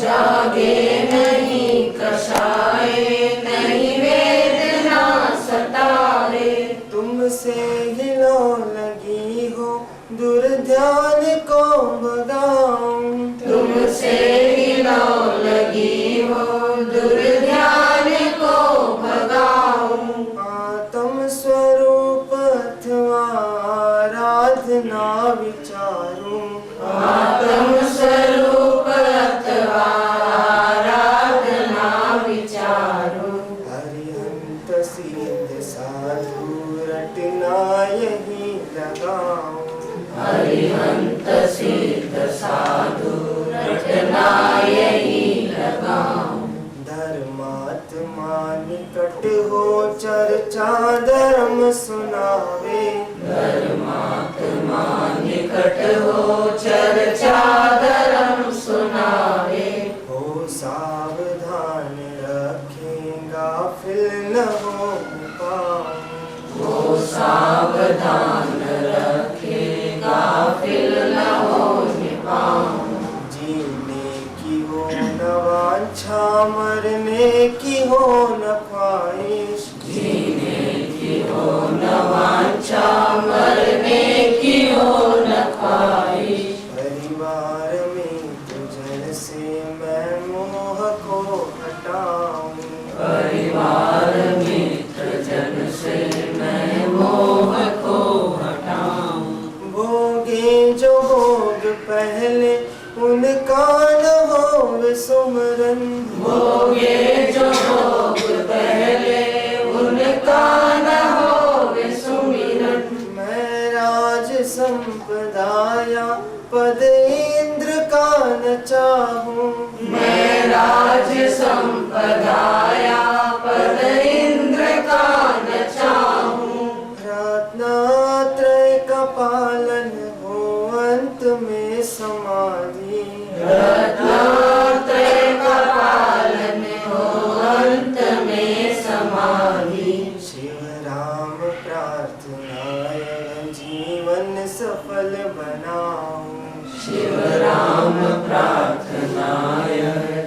जागे नहीं कषाय, नहीं वेदना सताए। तुमसे हिलो लगी हो दुर्ध्यान को भगाऊं, तुमसे हिलो लगी हो दुर्ध्यान को भगाऊं। आत्म स्वरूप अथवा आराधना विचारूं, आत्म स्वरूप अथवा आराधना विचारूं। हरिहंत सिद्ध साधु रटना यही लगाऊं, हरिहंत सिद्ध साधु रटना यही लगाऊं। धर्मात्मा निकट हो चर्चा धर्म सुनावे, धर्मात्मा निकट हो चर्चा धर्म सुनावे। हो सावधान रखेगा फिर न हो पाऊं, वो सावधान रखेगा फिर न हो पाऊं। जीने की हो न वांछा मरने की हो न ख्वाहिश, जीने की हो न वांछा मरने की हो न ख्वाहिश। परिवार में तुझन से मैं मोह को हटाऊं, परिवार मित्र जन से मैं मोह को हटाऊं। भोगे जो भोग पहले उनका न हो सुमरन, भोगे जो भोग पहले उनका न हो सुमिरन। मैं राज संपदाया पद इंद्र का न चाहूं, मैं राज संपदाया पद इंद्र का न चाहूं। रत्नात्रय का पालन हो अंत में समाधि, रत्नात्रय का पालन हो अंत में समाधि। शिव राम प्रार्थना जीवन सफल बनाऊं, शिव राम प्रार्थनाय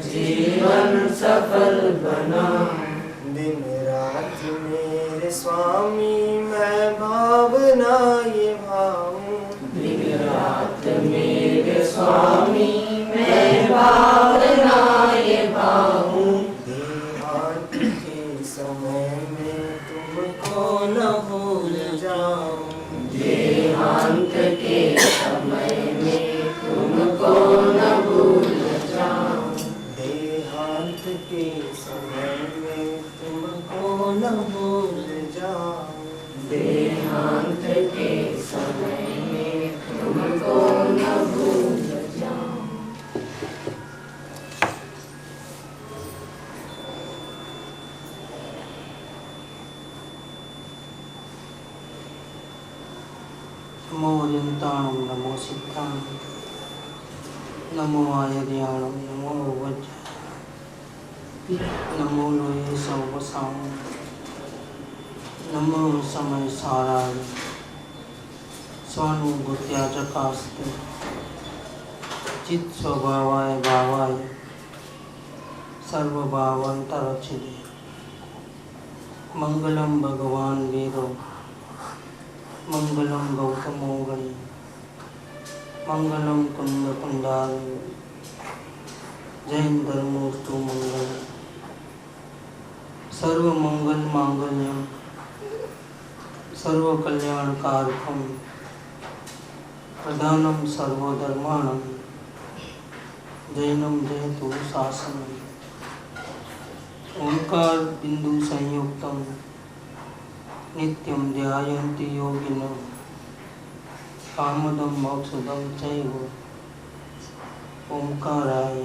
जीवन सफल बनाऊं। दिन रात मेरे स्वामी मैं भावना ये भाऊं, दिन रात मेरे स्वामी मैं भावना ये भाऊं। देहांत के समय में तुमको न भूल जाऊं, देहांत के समय में तुमको न भूल जाऊं। देहांत के समय में तुमको न भूल जाऊं, देहांत के समय में तुमको न भूल जाऊं। नमो यन्ताणं नमो सिद्धाणं नमो आयर्याणं नमो वज्राय नमो लोये सर्वसां नमो समय साराय स्वानुभूत्या चकास्ते चित् स्वभावाय भावाय सर्वभावान्तरच्छिदे। मंगलम भगवान वीरो मंगलम गौतमो गणि मंगलम कुंद कुंडारि जैन धर्मोस्तु मंगल। सर्व मंगल मांगल्यम सर्व कल्याणकारकम प्रधानम सर्वधर्माणम जैनम जयतु शासनम। ओंकार बिंदु संयुक्तम नित्यं ध्यायन्ति योगिनो कामदं मोक्षदं चैव ओंकाराय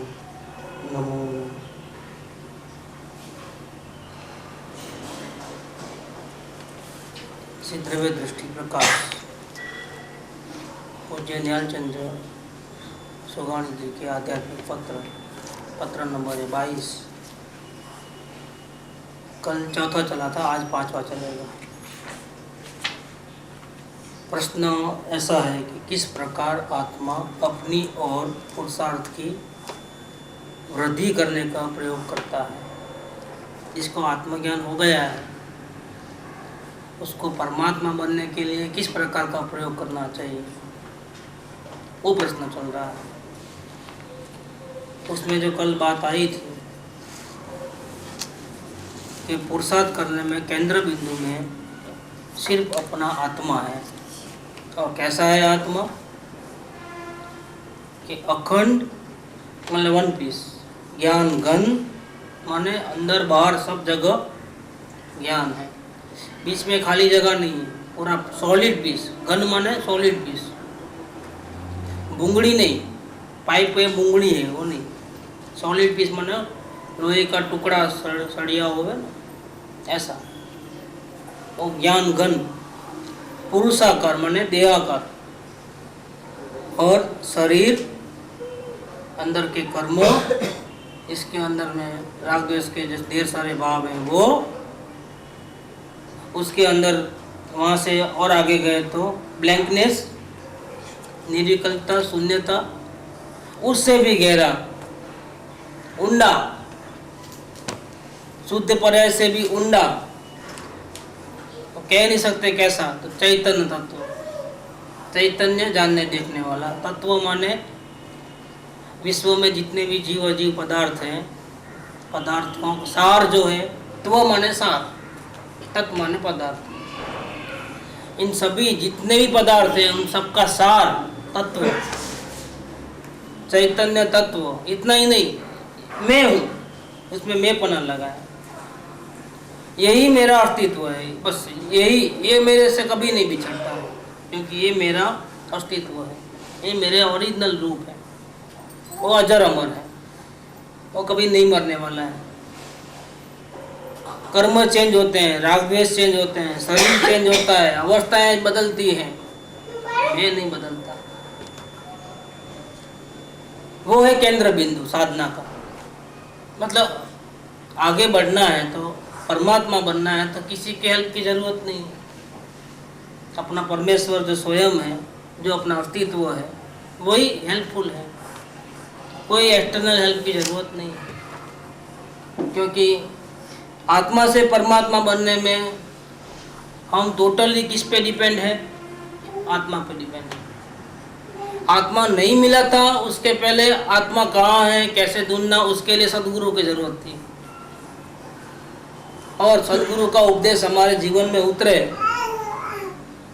नमो नमः। श्री द्रव्य दृष्टि प्रकाश पूज्य न्यालचंद्र सुगाणी जी के आध्यात्मिक पत्र नंबर 22। कल चौथा चला था, आज 5वां चलेगा। प्रश्न ऐसा है कि किस प्रकार आत्मा अपनी और पुरुषार्थ की वृद्धि करने का प्रयोग करता है। जिसको आत्मज्ञान हो गया है उसको परमात्मा बनने के लिए किस प्रकार का प्रयोग करना चाहिए, वो प्रश्न चल रहा है। उसमें जो कल बात आई थी कि पुरुषार्थ करने में केंद्र बिंदु में सिर्फ अपना आत्मा है। और कैसा है आत्मा कि अखंड मतलब वन पीस, ज्ञान घन माने अंदर बाहर सब जगह ज्ञान है, बीच में खाली जगह नहीं है, पूरा सॉलिड पीस। घन माने सॉलिड पीस, बुंगड़ी नहीं, पाइप पे बुंगड़ी है वो नहीं, सॉलिड पीस माने लोहे का टुकड़ा सड़िया हुआ ना, ऐसा वो ज्ञान घन। पुरुषाकार माने देहाकार, और शरीर अंदर के कर्मों, इसके अंदर में राग द्वेष के जो ढेर सारे भाव हैं वो, उसके अंदर वहाँ से और आगे गए तो ब्लैंकनेस, निर्विकल्पता, शून्यता, उससे भी गहरा उंडा, शुद्ध पर्याय से भी उंडा, तो कह नहीं सकते कैसा, तो चैतन्य तत्व, चैतन्य जानने देखने वाला तत्व माने विश्व में जितने भी जीव अजीव पदार्थ हैं, पदार्थों का सार जो है, त्व माने सार, तत्व माने पदार्थ। इन सभी जितने भी पदार्थ हैं उन सबका सार तत्व, चैतन्य तत्व। इतना ही नहीं, मैं हूँ, उसमें मैं पना लगा है, यही मेरा अस्तित्व है, बस यही, ये मेरे से कभी नहीं बिछड़ता है, क्योंकि ये मेरा अस्तित्व है, ये मेरे ओरिजिनल रूप है, वो अजर अमर है, वो कभी नहीं मरने वाला है। कर्म चेंज होते हैं, राग द्वेष चेंज होते हैं, शरीर चेंज होता है, अवस्थाएं बदलती हैं, ये नहीं बदलता। वो है केंद्र बिंदु साधना का। मतलब आगे बढ़ना है तो, परमात्मा बनना है तो किसी के हेल्प की जरूरत नहीं है। अपना परमेश्वर जो स्वयं है, जो अपना अस्तित्व है, वही हेल्पफुल है, कोई एक्सटर्नल हेल्प की जरूरत नहीं है। क्योंकि आत्मा से परमात्मा बनने में हम टोटली किस पे डिपेंड है, आत्मा पे डिपेंड है। आत्मा नहीं मिला था, उसके पहले आत्मा कहाँ है, कैसे ढूंढना, उसके लिए सदगुरु की जरूरत थी, और सदगुरु का उपदेश हमारे जीवन में उतरे,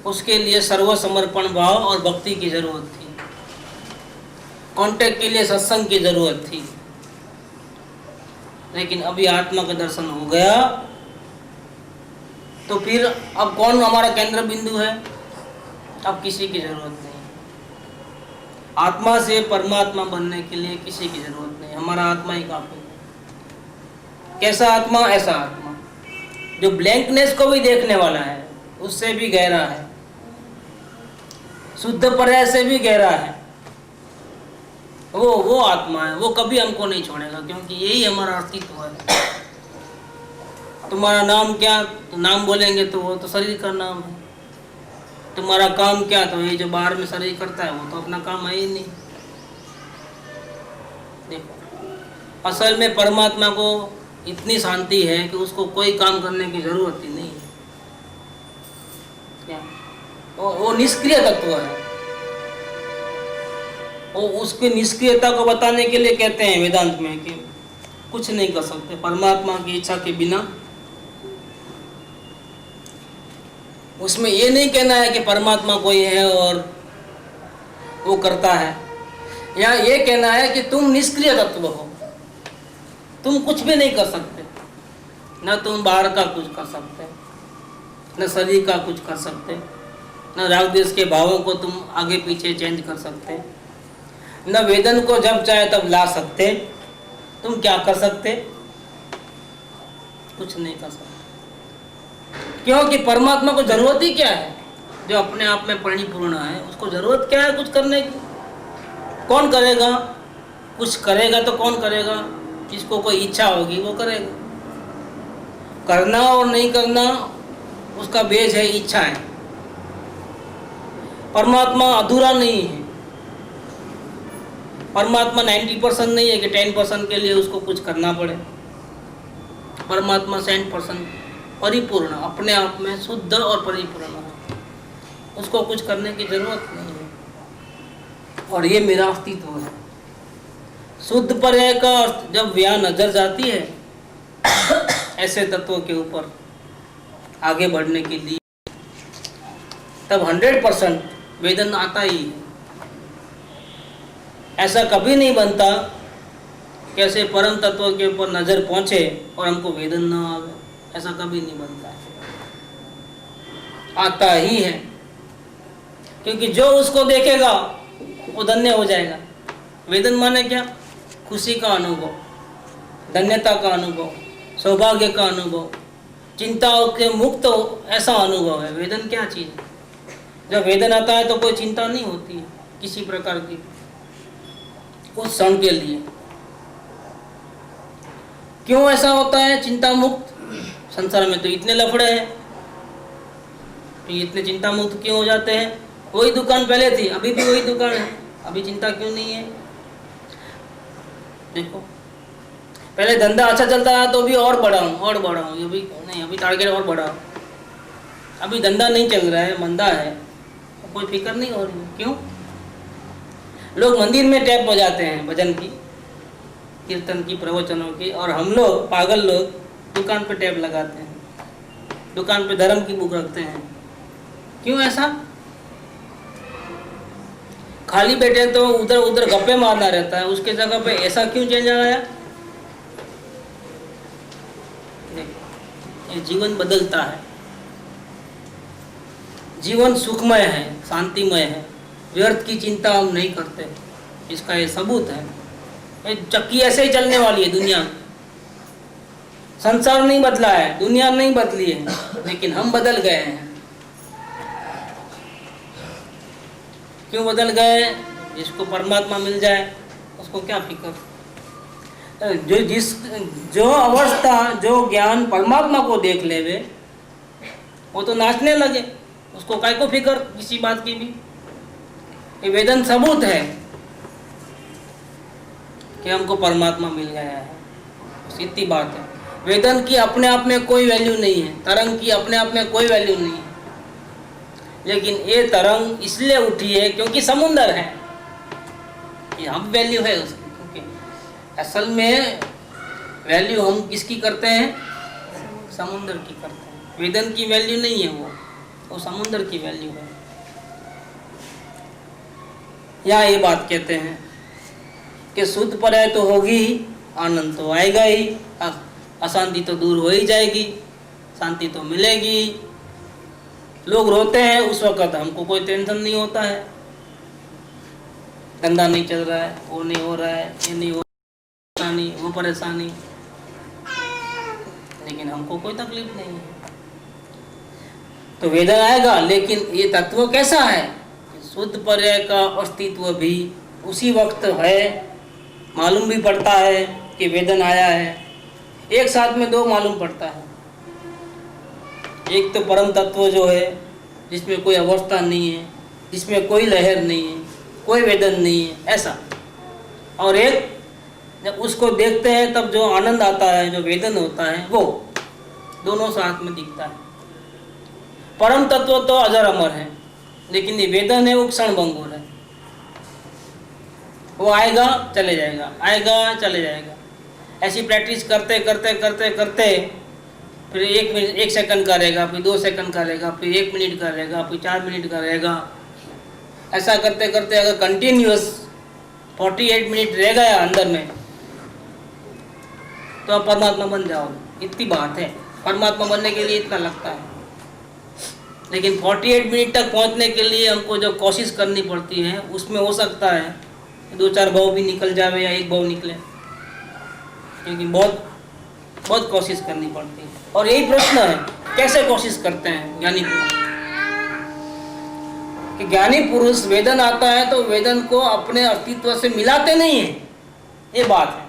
उसके लिए सर्व समर्पण भाव और भक्ति की जरूरत थी, कांटेक्ट के लिए सत्संग की जरूरत थी। लेकिन अभी आत्मा का दर्शन हो गया तो फिर अब कौन हमारा केंद्र बिंदु है, अब किसी की जरूरत नहीं। आत्मा से परमात्मा बनने के लिए किसी की जरूरत नहीं, हमारा आत्मा ही काफी है। कैसा आत्मा, ऐसा आत्मा जो ब्लैंकनेस को भी देखने वाला है, उससे भी गहरा है, शुद्ध पर्याय से भी गहरा है, वो आत्मा है, वो कभी हमको नहीं छोड़ेगा, क्योंकि यही हमारा अस्तित्व है। तुम्हारा नाम क्या, तो नाम बोलेंगे तो वो तो शरीर का नाम है। तुम्हारा काम क्या, तो ये जो बाहर में शरीर करता है वो तो अपना काम है ही नहीं। देखो, असल में परमात्मा को इतनी शांति है कि उसको कोई काम करने की जरूरत ही नहीं है। क्या वो निष्क्रिय तत्व है। वो उसकी निष्क्रियता को बताने के लिए कहते हैं वेदांत में कि कुछ नहीं कर सकते परमात्मा की इच्छा के बिना। उसमें ये नहीं कहना है कि परमात्मा कोई है और वो करता है, या ये कहना है कि तुम निष्क्रिय तत्व हो, तुम कुछ भी नहीं कर सकते, न तुम बाहर का कुछ कर सकते, न शरीर का कुछ कर सकते, न राग द्वेष के भावों को तुम आगे पीछे चेंज कर सकते, न वेदन को जब चाहे तब ला सकते। तुम क्या कर सकते? कुछ नहीं कर सकते, क्योंकि परमात्मा को जरूरत ही क्या है, जो अपने आप में परिपूर्ण है, उसको जरूरत क्या है कुछ करने की? कौन करेगा? कुछ करेगा तो कौन करेगा? जिसको कोई इच्छा होगी वो करेगा। करना और नहीं करना उसका बेस है इच्छा है। परमात्मा अधूरा नहीं है, परमात्मा 90% नहीं है कि 10% के लिए उसको कुछ करना पड़े। परमात्मा 100% परिपूर्ण, अपने आप में शुद्ध और परिपूर्ण है, उसको कुछ करने की जरूरत नहीं है। और ये मेरा अस्तित्व है। शुद्ध पर्याय का अर्थ जब यहाँ नजर जाती है ऐसे तत्वों के ऊपर आगे बढ़ने के लिए, तब 100% वेदन आता ही है। ऐसा कभी नहीं बनता कि ऐसे परम तत्व के ऊपर नजर पहुंचे और हमको वेदन न आवे, ऐसा कभी नहीं बनता है। आता ही है, क्योंकि जो उसको देखेगा वो धन्य हो जाएगा। वेदन माने क्या? खुशी का अनुभव, धन्यता का अनुभव, सौभाग्य का अनुभव, चिंताओं के मुक्त ऐसा अनुभव है। वेदन क्या चीज है? जब वेदन आता है तो कोई चिंता नहीं होती है किसी प्रकार की, उस क्षण के लिए। क्यों ऐसा होता है चिंता मुक्त? संसार में तो इतने लफड़े हैं, तो इतने चिंता मुक्त क्यों हो जाते हैं? वही दुकान पहले थी, अभी भी वही दुकान है, अभी चिंता क्यों नहीं है? देखो, पहले धंधा अच्छा चलता है तो भी और बढ़ाऊं, अभी नहीं, अभी टारगेट और बढ़ाओ। अभी धंधा नहीं चल रहा है, मंदा है, तो कोई फिक्र नहीं हो रही। क्यों? लोग मंदिर में टैप बजाते हैं भजन की, कीर्तन की, प्रवचनों की, और हम लोग पागल लोग दुकान पे टैप लगाते हैं, दुकान पे धर्म की बुक रखते हैं। क्यों ऐसा? खाली बैठे तो उधर उधर गप्पे मारना रहता है, उसके जगह पे ऐसा क्यों चेंज आया? ये जीवन बदलता है, जीवन सुखमय है, शांतिमय है, व्यर्थ की चिंता हम नहीं करते। इसका ये सबूत है। ये चक्की ऐसे ही चलने वाली है दुनिया। संसार नहीं बदला है, दुनिया नहीं बदली है, लेकिन हम बदल गए हैं। क्यों बदल गए? जिसको परमात्मा मिल जाए उसको क्या फिक्र? जो अवस्था, जो ज्ञान परमात्मा को देख लेवे, वो तो नाचने लगे, उसको काय को फिक्र किसी बात की भी। ये वेदन सबूत है कि हमको परमात्मा मिल गया है, सीधी बात है। वेदन की अपने आप में कोई वैल्यू नहीं है, तरंग की अपने आप में कोई वैल्यू नहीं है, लेकिन ये तरंग इसलिए उठी है क्योंकि समुंदर है, ये हम वैल्यू है उसकी। क्योंकि असल में वैल्यू हम किसकी करते हैं? समुंदर की करते हैं। वेदन की वैल्यू नहीं है, वो समुंदर की वैल्यू है। यहाँ ये बात कहते हैं कि शुद्ध पर्याय तो होगी ही, आनंद तो आएगा ही, अशांति तो दूर हो ही जाएगी, शांति तो मिलेगी। लोग रोते हैं उस वक्त हमको कोई टेंशन नहीं होता है, धंधा नहीं चल रहा है, वो नहीं हो रहा है, ये नहीं हो रहा, परेशानी, वो परेशानी, लेकिन हमको कोई तकलीफ नहीं है। तो वेदन आएगा, लेकिन ये तत्व कैसा है? शुद्ध पर्याय का अस्तित्व भी उसी वक्त है, मालूम भी पड़ता है कि वेदन आया है। एक साथ में दो मालूम पड़ता है। एक तो परम तत्व जो है, जिसमें कोई अवस्था नहीं है, जिसमें कोई लहर नहीं है, कोई वेदन नहीं है, ऐसा। और एक जब उसको देखते हैं तब जो आनंद आता है, जो वेदन होता है, वो दोनों साथ में दिखता है। परम तत्व तो अजर अमर है, लेकिन ये वेदन है वो क्षण भंगुर है। वो आएगा चले जाएगा, आएगा चले जाएगा। ऐसी प्रैक्टिस करते करते करते करते फिर 1 मिनट 1 सेकंड का रहेगा, फिर 2 सेकंड का रहेगा, फिर 1 मिनट का रहेगा, फिर 4 मिनट का रहेगा। ऐसा करते करते अगर कंटिन्यूअस 48 मिनट रह गया अंदर में, तो आप परमात्मा बन जाओगे। इतनी बात है, परमात्मा बनने के लिए इतना लगता है। लेकिन 48 मिनट तक पहुंचने के लिए हमको जो कोशिश करनी पड़ती है, उसमें हो सकता है 2-4 भाव भी निकल जावे या 1 भाव निकले, क्योंकि बहुत कोशिश करनी पड़ती है। और यही प्रश्न है, कैसे कोशिश करते हैं ज्ञानी पुरुष? कि ज्ञानी पुरुष वेदन आता है तो वेदन को अपने अस्तित्व से मिलाते नहीं है, ये बात है।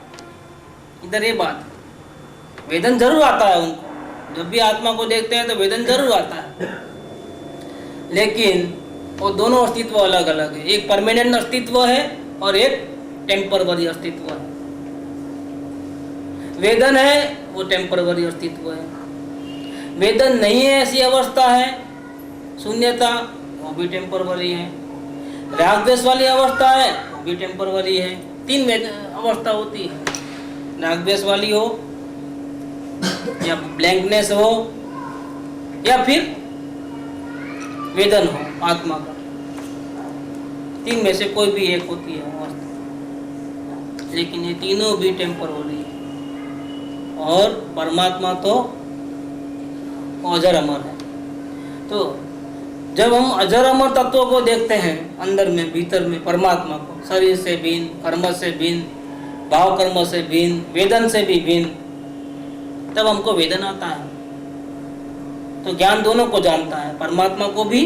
इधर ये बात है, वेदन जरूर आता है उनको, जब भी आत्मा को देखते हैं तो वेदन जरूर आता है, लेकिन वो दोनों अस्तित्व अलग अलग है। एक परमानेंट अस्तित्व है और एक टेम्परवरी अस्तित्व है। वेदन है वो टेम्परवरी अस्तित्व है। वेदन नहीं है ऐसी अवस्था है, शून्यता, वो भी टेम्परवरी है। राग द्वेष वाली अवस्था है वो भी टेम्परवरी है। 3 अवस्था होती है, राग द्वेष वाली हो या ब्लैंकनेस हो या फिर वेदन हो आत्मा का। 3 में से कोई भी एक होती है अवस्था, लेकिन ये तीनों भी टेम्परवरी है। और परमात्मा तो अजर अमर है। तो जब हम अजर अमर तत्वों को देखते हैं अंदर में, भीतर में, परमात्मा को, शरीर से भिन्न, कर्म से भिन्न, भाव कर्म से भिन्न, वेदन से भी भिन्न, तब हमको वेदन आता है। तो ज्ञान दोनों को जानता है, परमात्मा को भी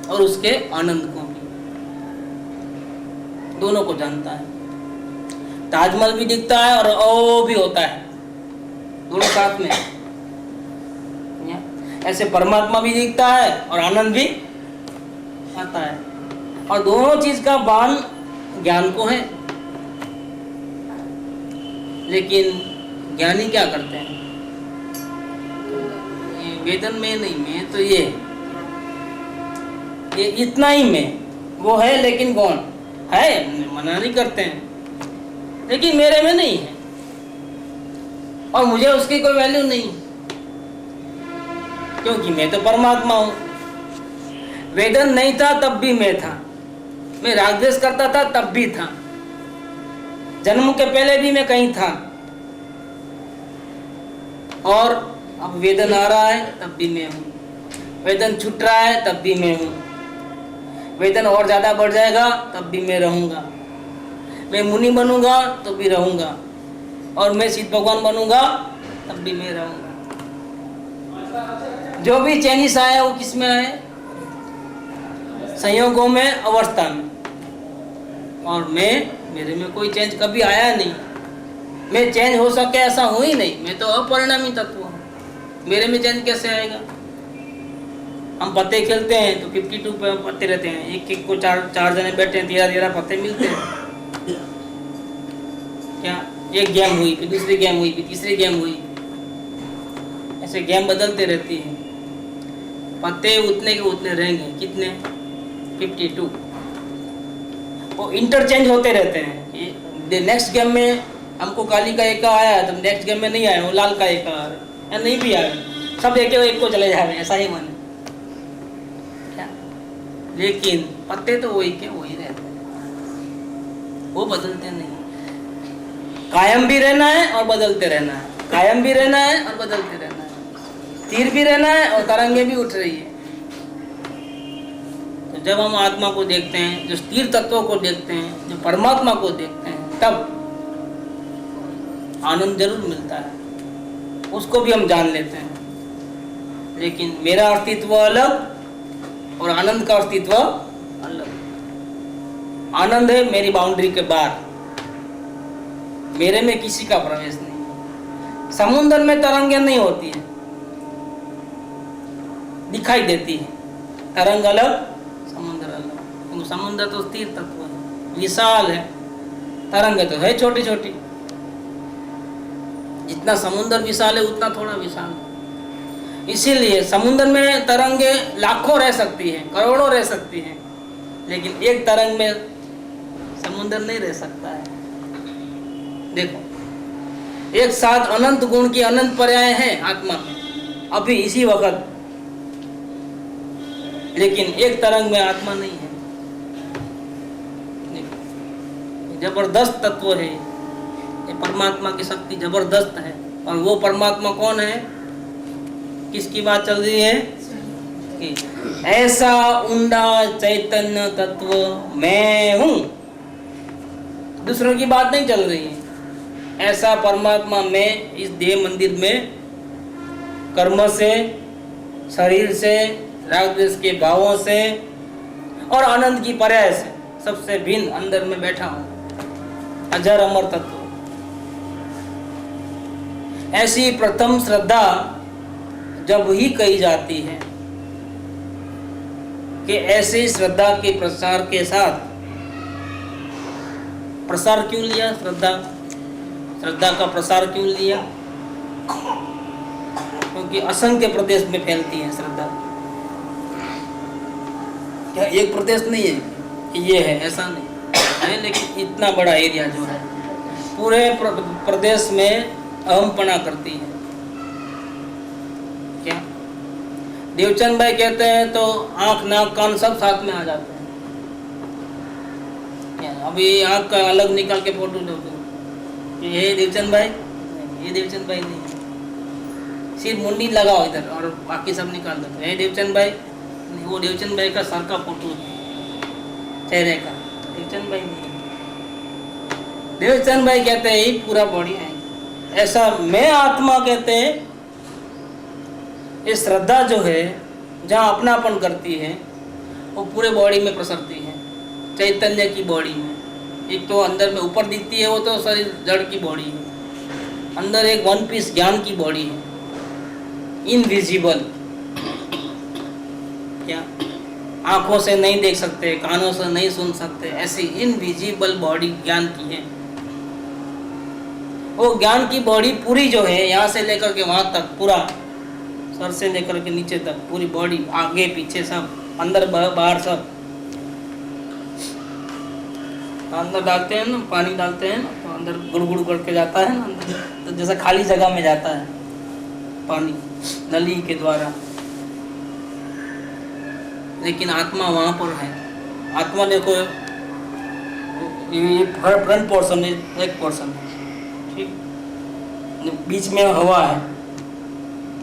और उसके आनंद को भी, दोनों को जानता है। ताजमहल भी दिखता है और ओ भी होता है, दोनों साथ में। ऐसे परमात्मा भी दिखता है और आनंद भी आता है, और दोनों चीज का भान ज्ञान को है। लेकिन ज्ञानी क्या करते हैं, ये वेदन में नहीं, मैं तो ये इतना ही में वो है, लेकिन कौन है, मना नहीं करते हैं, लेकिन मेरे में नहीं है और मुझे उसकी कोई वैल्यू नहीं, क्योंकि मैं तो परमात्मा हूं। वेदन नहीं था तब भी मैं था, मैं राग द्वेष करता था तब भी था, जन्म के पहले भी मैं कहीं था, और अब वेदन आ रहा है तब भी मैं हूं, वेदन छूट रहा है तब भी मैं हूं, वेदन और ज्यादा बढ़ जाएगा तब भी मैं रहूंगा, मैं मुनि बनूंगा तो भी रहूंगा, और मैं सिद्ध भगवान बनूंगा तब भी मैं रहूंगा। जो भी चेंजेस आया वो किस में आए, संयोगों में, अवस्था में, और मेरे में कोई चेंज कभी आया नहीं। मैं चेंज हो सके ऐसा हो ही नहीं, मैं तो अपरिणामी तत्व हूँ, मेरे में चेंज कैसे आएगा। हम पत्ते खेलते हैं तो 52 पत्ते रहते हैं, एक को चार जने बैठे हैं, 13 पत्ते मिलते हैं। क्या एक गेम हुई, फिर दूसरी गेम हुई, फिर तीसरी गेम हुई, ऐसे गेम बदलते रहती है। पत्ते उतने के उतने रहेंगे, कितने, 52। वो इंटरचेंज होते रहते हैं। नेक्स्ट गेम में हमको काली का एक आया तो नेक्स्ट गेम में नहीं आया, वो लाल का एक आ रहा है, नहीं भी आया, सब एक को चले जा रहे हैं, ऐसा ही मन क्या। लेकिन पत्ते तो वही के वही रहते हैं, वो बदलते नहीं। कायम भी रहना है और बदलते रहना है, कायम भी रहना है और बदलते रहना है, स्थिर भी रहना है और तरंगे भी उठ रही है। तो जब हम आत्मा को देखते हैं, जो स्थिर तत्वों को देखते हैं, जो परमात्मा को देखते हैं, तब आनंद जरूर मिलता है, उसको भी हम जान लेते हैं। लेकिन मेरा अस्तित्व अलग और आनंद का अस्तित्व अलग। आनंद है मेरी बाउंड्री के बाहर, मेरे में किसी का प्रवेश नहीं। समुद्र में तरंगें नहीं होती है, दिखाई देती है, तरंग अलग, समुद्र अलग, क्योंकि समुद्र तो स्थिर तत्व है, विशाल है, तरंग तो है छोटी छोटी। जितना समुद्र विशाल है उतना थोड़ा विशाल है। इसीलिए समुद्र में तरंगे लाखों रह सकती हैं, करोड़ों रह सकती हैं, लेकिन एक तरंग में समुद्र नहीं रह सकता है। देखो, एक साथ अनंत गुण की अनंत पर्याय हैं आत्मा में अभी इसी वक्त, लेकिन एक तरंग में आत्मा नहीं है। जबरदस्त तत्व है ये, परमात्मा की शक्ति जबरदस्त है। और वो परमात्मा कौन है, किसकी बात चल रही है कि ऐसा उंडा चैतन्य तत्व मैं हूं, दूसरों की बात नहीं चल रही है। ऐसा परमात्मा मैं इस देह मंदिर में कर्म से, शरीर से, राग द्वेष के भावों से और आनंद की पर्याय से सबसे भिन्न अंदर में बैठा हूं, अजर अमर तत्व। ऐसी प्रथम श्रद्धा जब ही कही जाती है कि ऐसी श्रद्धा के प्रसार के साथ प्रसार क्यों लिया? श्रद्धा का प्रसार क्यों लिया? क्योंकि असंख्य प्रदेश में फैलती है श्रद्धा। क्या एक प्रदेश नहीं है ये है, ऐसा नहीं है, लेकिन इतना बड़ा एरिया जो है पूरे प्रदेश में अहमपना करती है। क्या देवचंद भाई कहते हैं तो आंख नाक कान सब साथ में आ जाते हैं। क्या अभी आंख का अलग निकाल के फोटो दो तो ये देवचंद भाई, ये देवचंद भाई नहीं, सिर्फ मुंडी लगाओ इधर और बाकी सब निकाल दो। ये देवचंद भाई, वो देवचंद भाई का सर का फोटो चेहरे का, देवचंद भाई नहीं। देवचंद भाई कहते हैं पूरा बॉडी है ऐसा। मैं आत्मा कहते हैं ये श्रद्धा जो है जहाँ अपनापन करती है वो पूरे बॉडी में प्रसरती है, चैतन्य की बॉडी में। एक तो अंदर में ऊपर दिखती है वो तो शरीर जड़ की बॉडी है, अंदर एक वन पीस ज्ञान की बॉडी है, इनविजिबल। क्या आंखों से नहीं देख सकते, कानों से नहीं सुन सकते, ऐसी इनविजिबल बॉडी ज्ञान की है। वो ज्ञान की बॉडी पूरी जो है यहाँ से लेकर के वहां तक, पूरा सर से लेकर के नीचे तक पूरी बॉडी, आगे पीछे सब, अंदर बाहर सब। अंदर डालते हैं ना, पानी डालते हैं ना तो अंदर गुड़ करके जाता है ना अंदर, तो जैसा खाली जगह में जाता है पानी नली के द्वारा। लेकिन आत्मा वहां पर है। आत्मा देखो ये फ्रंट पोर्शन है, एक पोर्शन है, ठीक, बीच में हवा है,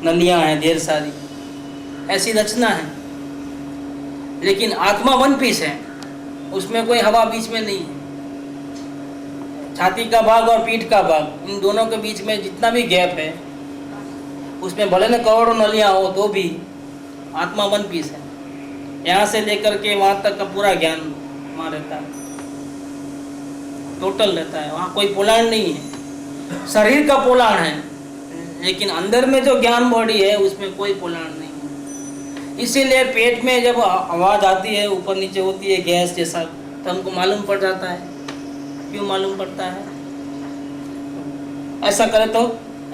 नलियां हैं ढेर सारी, ऐसी रचना है। लेकिन आत्मा वन पीस है, उसमें कोई हवा बीच में नहीं है। छाती का भाग और पीठ का भाग, इन दोनों के बीच में जितना भी गैप है उसमें भले न करोड़ों नलियां हो तो भी आत्मा वन पीस है। यहाँ से लेकर के वहां तक का पूरा ज्ञान वहाँ रहता है, टोटल रहता है, वहाँ कोई पोलाण नहीं है। शरीर का पोलाण है लेकिन अंदर में जो ज्ञान बॉडी है उसमें कोई पोलाण नहीं है। इसीलिए पेट में जब आवाज आती है, ऊपर नीचे होती है गैस जैसा, तो हमको मालूम पड़ जाता है। क्यों मालूम पड़ता है? ऐसा करे तो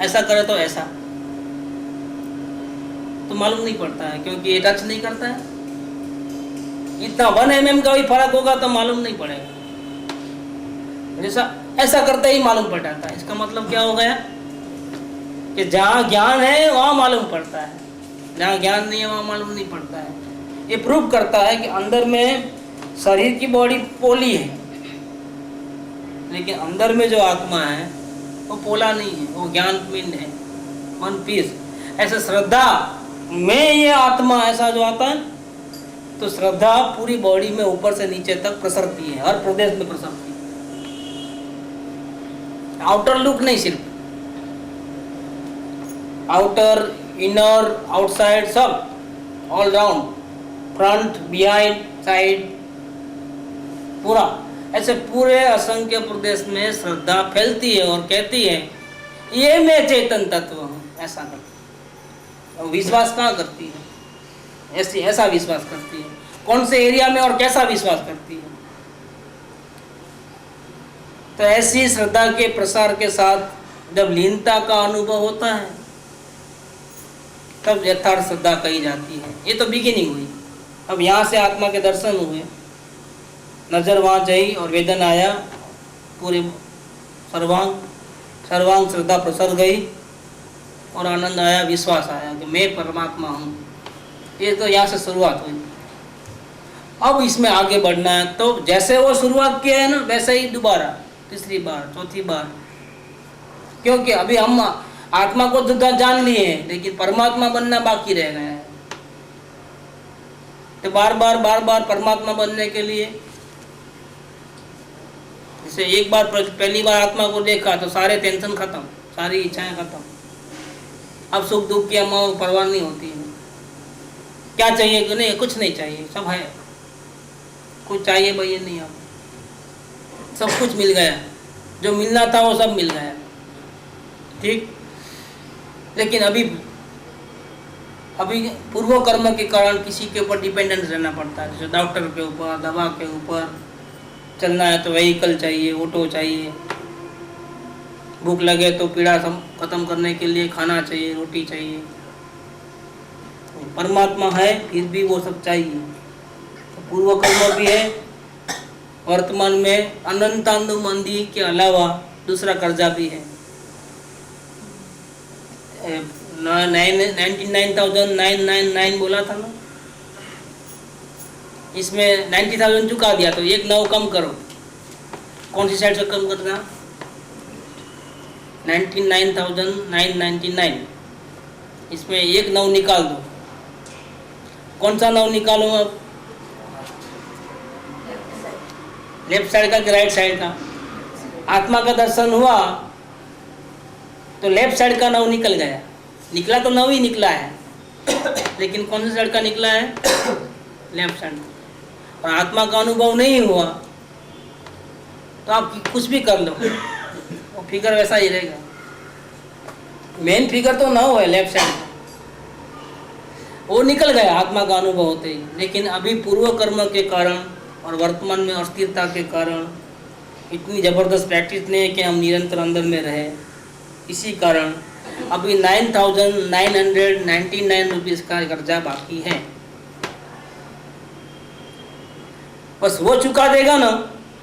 ऐसा, करे तो ऐसा, तो मालूम नहीं पड़ता है क्योंकि ये टच नहीं करता है। इतना 1 mm का भी फर्क होगा तो मालूम नहीं पड़ेगा। जैसा ऐसा करते ही मालूम पड़ जाता है। इसका मतलब क्या हो गया कि जहाँ ज्ञान है वहाँ मालूम पड़ता है, जहाँ ज्ञान नहीं है वहाँ मालूम नहीं पड़ता है। ये प्रूव करता है कि अंदर में शरीर की बॉडी पोली है लेकिन अंदर में जो आत्मा है वो पोला नहीं है, वो ज्ञान पिंड है, वन पीस। ऐसे श्रद्धा में ये आत्मा ऐसा जो आता है तो श्रद्धा पूरी बॉडी में ऊपर से नीचे तक प्रसरती है, हर प्रदेश में प्रसरती है। आउटर लुक नहीं, सिर्फ आउटर, इनर, आउटसाइड, सब all round, front, behind, side, पूरा ऐसे पूरे असंख्य प्रदेश में श्रद्धा फैलती है और कहती है ये मैं चेतन तत्व हूँ। ऐसा करती है। विश्वास कहाँ करती है? ऐसा विश्वास करती है। कौन से एरिया में और कैसा विश्वास करती है? तो ऐसी श्रद्धा के प्रसार के साथ जब लीनता का अनुभव होता है तब यथार्थ श्रद्धा कही जाती है। ये तो बिगिनिंग हुई। अब यहाँ से आत्मा के दर्शन हुए, नजर वहाँ गई और वेदन आया, पूरे सर्वांग श्रद्धा प्रसर गई और आनंद आया, विश्वास आया कि मैं परमात्मा हूँ। ये तो यहाँ से शुरुआत हुई। अब इसमें आगे बढ़ना है तो जैसे वो शुरुआत किया है ना वैसे ही दोबारा, तीसरी बार, चौथी बार, क्योंकि अभी हम आत्मा को तो जान लिए हैं लेकिन परमात्मा बनना बाकी रह गया है। तो बार बार परमात्मा बनने के लिए, जैसे एक बार पहली बार आत्मा को देखा तो सारे टेंशन खत्म, सारी इच्छाएं खत्म। अब सुख दुख की अम्मा परवाह नहीं होती है। क्या चाहिए कि नहीं, कुछ नहीं चाहिए, सब है। कुछ चाहिए भाई नहीं, अब सब कुछ मिल गया, जो मिलना था वो सब मिल गया, ठीक। लेकिन अभी पूर्व कर्म के कारण किसी के ऊपर डिपेंडेंस रहना पड़ता है, जैसे डॉक्टर के ऊपर, दवा के ऊपर, चलना है तो व्हीकल चाहिए, ऑटो चाहिए, भूख लगे तो पीड़ा खत्म करने के लिए खाना चाहिए, रोटी चाहिए। परमात्मा है फिर भी वो सब चाहिए। तो पूर्व कर्म भी है, वर्तमान में अनंतानु मंदी के अलावा दूसरा कर्जा भी है। 99,999 बोला था ना, इसमें 90,000 चुका दिया, तो एक 9 कम करो। कौन सी साइड से कम करना? 99,999, इसमें एक 9 निकाल दो। कौन सा 9 निकालूं अब? लेफ्ट साइड का कि राइट साइड का? आत्मा का दर्शन हुआ तो लेफ्ट साइड का 9 निकल गया। निकला तो 9 ही निकला है, लेकिन कौन सी साइड का निकला है? Left side. और आत्मा का अनुभव नहीं हुआ तो आप कुछ भी कर लो, वो फिगर वैसा ही रहेगा। मेन फिगर तो 9 है लेफ्ट साइड का, वो निकल गया आत्मा का अनुभव होते ही। लेकिन अभी पूर्व कर्म के कारण और वर्तमान में अस्थिरता के कारण इतनी ज़बरदस्त प्रैक्टिस नहीं है कि हम निरंतर अंदर में रहे। इसी कारण अभी 9,999 रुपीज़ का कर्जा बाकी है। बस वो चुका देगा ना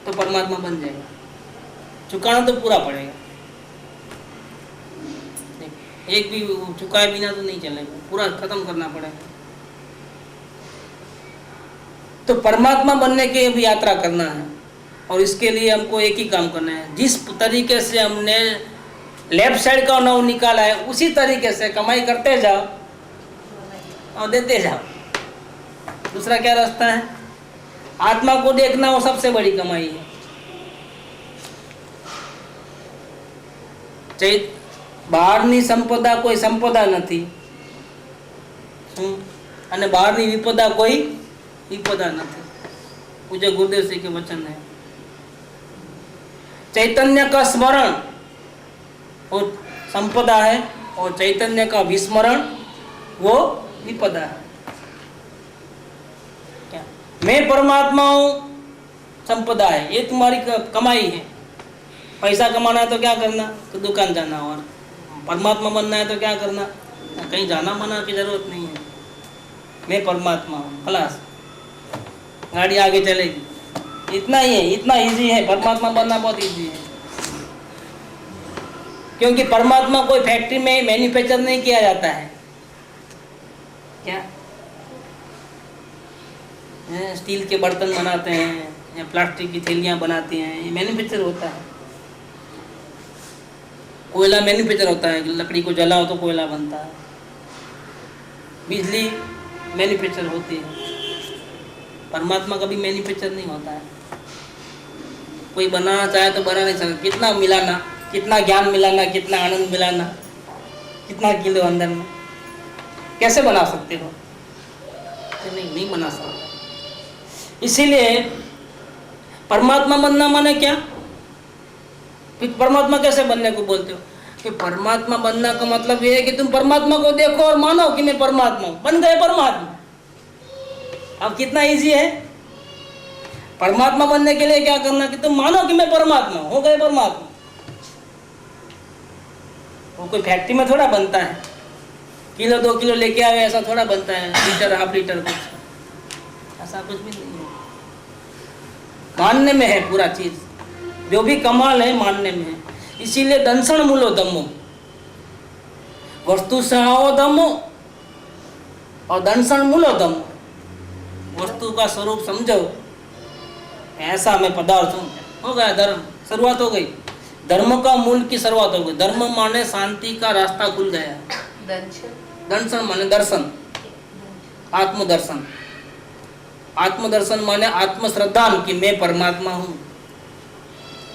तो परमात्मा बन जाएगा। चुकाना तो पूरा पड़ेगा, एक भी चुकाए बिना तो नहीं चलेगा, पूरा खत्म करना पड़ेगा। तो परमात्मा बनने की भी यात्रा करना है, और इसके लिए हमको एक ही काम करना है। जिस तरीके से हमने लेफ्ट साइड का 9 निकाला है उसी तरीके से कमाई करते जाओ और देते जाओ। दूसरा क्या रास्ता है? आत्मा को देखना वो सबसे बड़ी कमाई है। બહારની સંપદા કોઈ સંપદા નથી, અને બહારની વિપદા કોઈ વિપદા નથી। पूज्य गुरुदेव श्री के वचन है। चैतन्य का स्मरण वो संपदा है, और चैतन्य का विस्मरण वो विपदा है। क्या मैं परमात्मा हूँ संपदा है, ये तुम्हारी कमाई है। पैसा कमाना है तो क्या करना? तो दुकान जाना। और परमात्मा बनना है तो क्या करना? कहीं जाना माना की जरूरत नहीं है। मैं परमात्मा हूँ, खलास, गाड़ी आगे चलेगी। इतना ही है, इतना इजी है। परमात्मा बनना बहुत इजी है, क्योंकि परमात्मा कोई फैक्ट्री में मैन्युफैक्चर नहीं किया जाता है। क्या स्टील के बर्तन बनाते हैं या प्लास्टिक की थैलियाँ बनाती हैं, ये मैन्युफैक्चर होता है। कोयला मैन्युफैक्चर होता है, लकड़ी को जलाओ तो कोयला बनता है। बिजली मैन्युफैक्चर होती है। परमात्मा कभी मैन्युफैक्चर नहीं होता है। कोई बनाना चाहे तो बना नहीं सकता। कितना मिलाना, कितना ज्ञान मिलाना, कितना आनंद मिलाना, कितना किलो अंदर में, कैसे बना सकते हो? नहीं बना सकते। इसीलिए परमात्मा बनना माने क्या? फिर परमात्मा कैसे बनने को बोलते हो? कि परमात्मा बनना का मतलब ये है कि तुम परमात्मा को देखो और मानो कि मैं परमात्मा हूं। बन गए परमात्मा। अब कितना इजी है। परमात्मा बनने के लिए क्या करना? कि तुम मानो कि मैं परमात्मा हूं, हो गए परमात्मा। वो कोई फैक्ट्री में थोड़ा बनता है, किलो 2 किलो लेके आए ऐसा थोड़ा बनता है, लीटर हाफ लीटर कुछ, ऐसा कुछ भी नहीं है। मानने में है पूरा चीज, जो भी कमाल है मानने में है। इसीलिए दंसन मूलो धम्मो, वस्तु सहाओ धम्मो और दंसन मूलो धम्मो। वस्तु का स्वरूप समझो, ऐसा मैं पदार्थ हूँ, हो गया धर्म, शुरुआत हो गई। धर्म का मूल की शुरुआत हो गई। धर्म माने शांति का रास्ता खुल गया। दंसन माने दर्शन, आत्मदर्शन। आत्मदर्शन माने आत्मश्रद्धा कि मैं परमात्मा हूँ,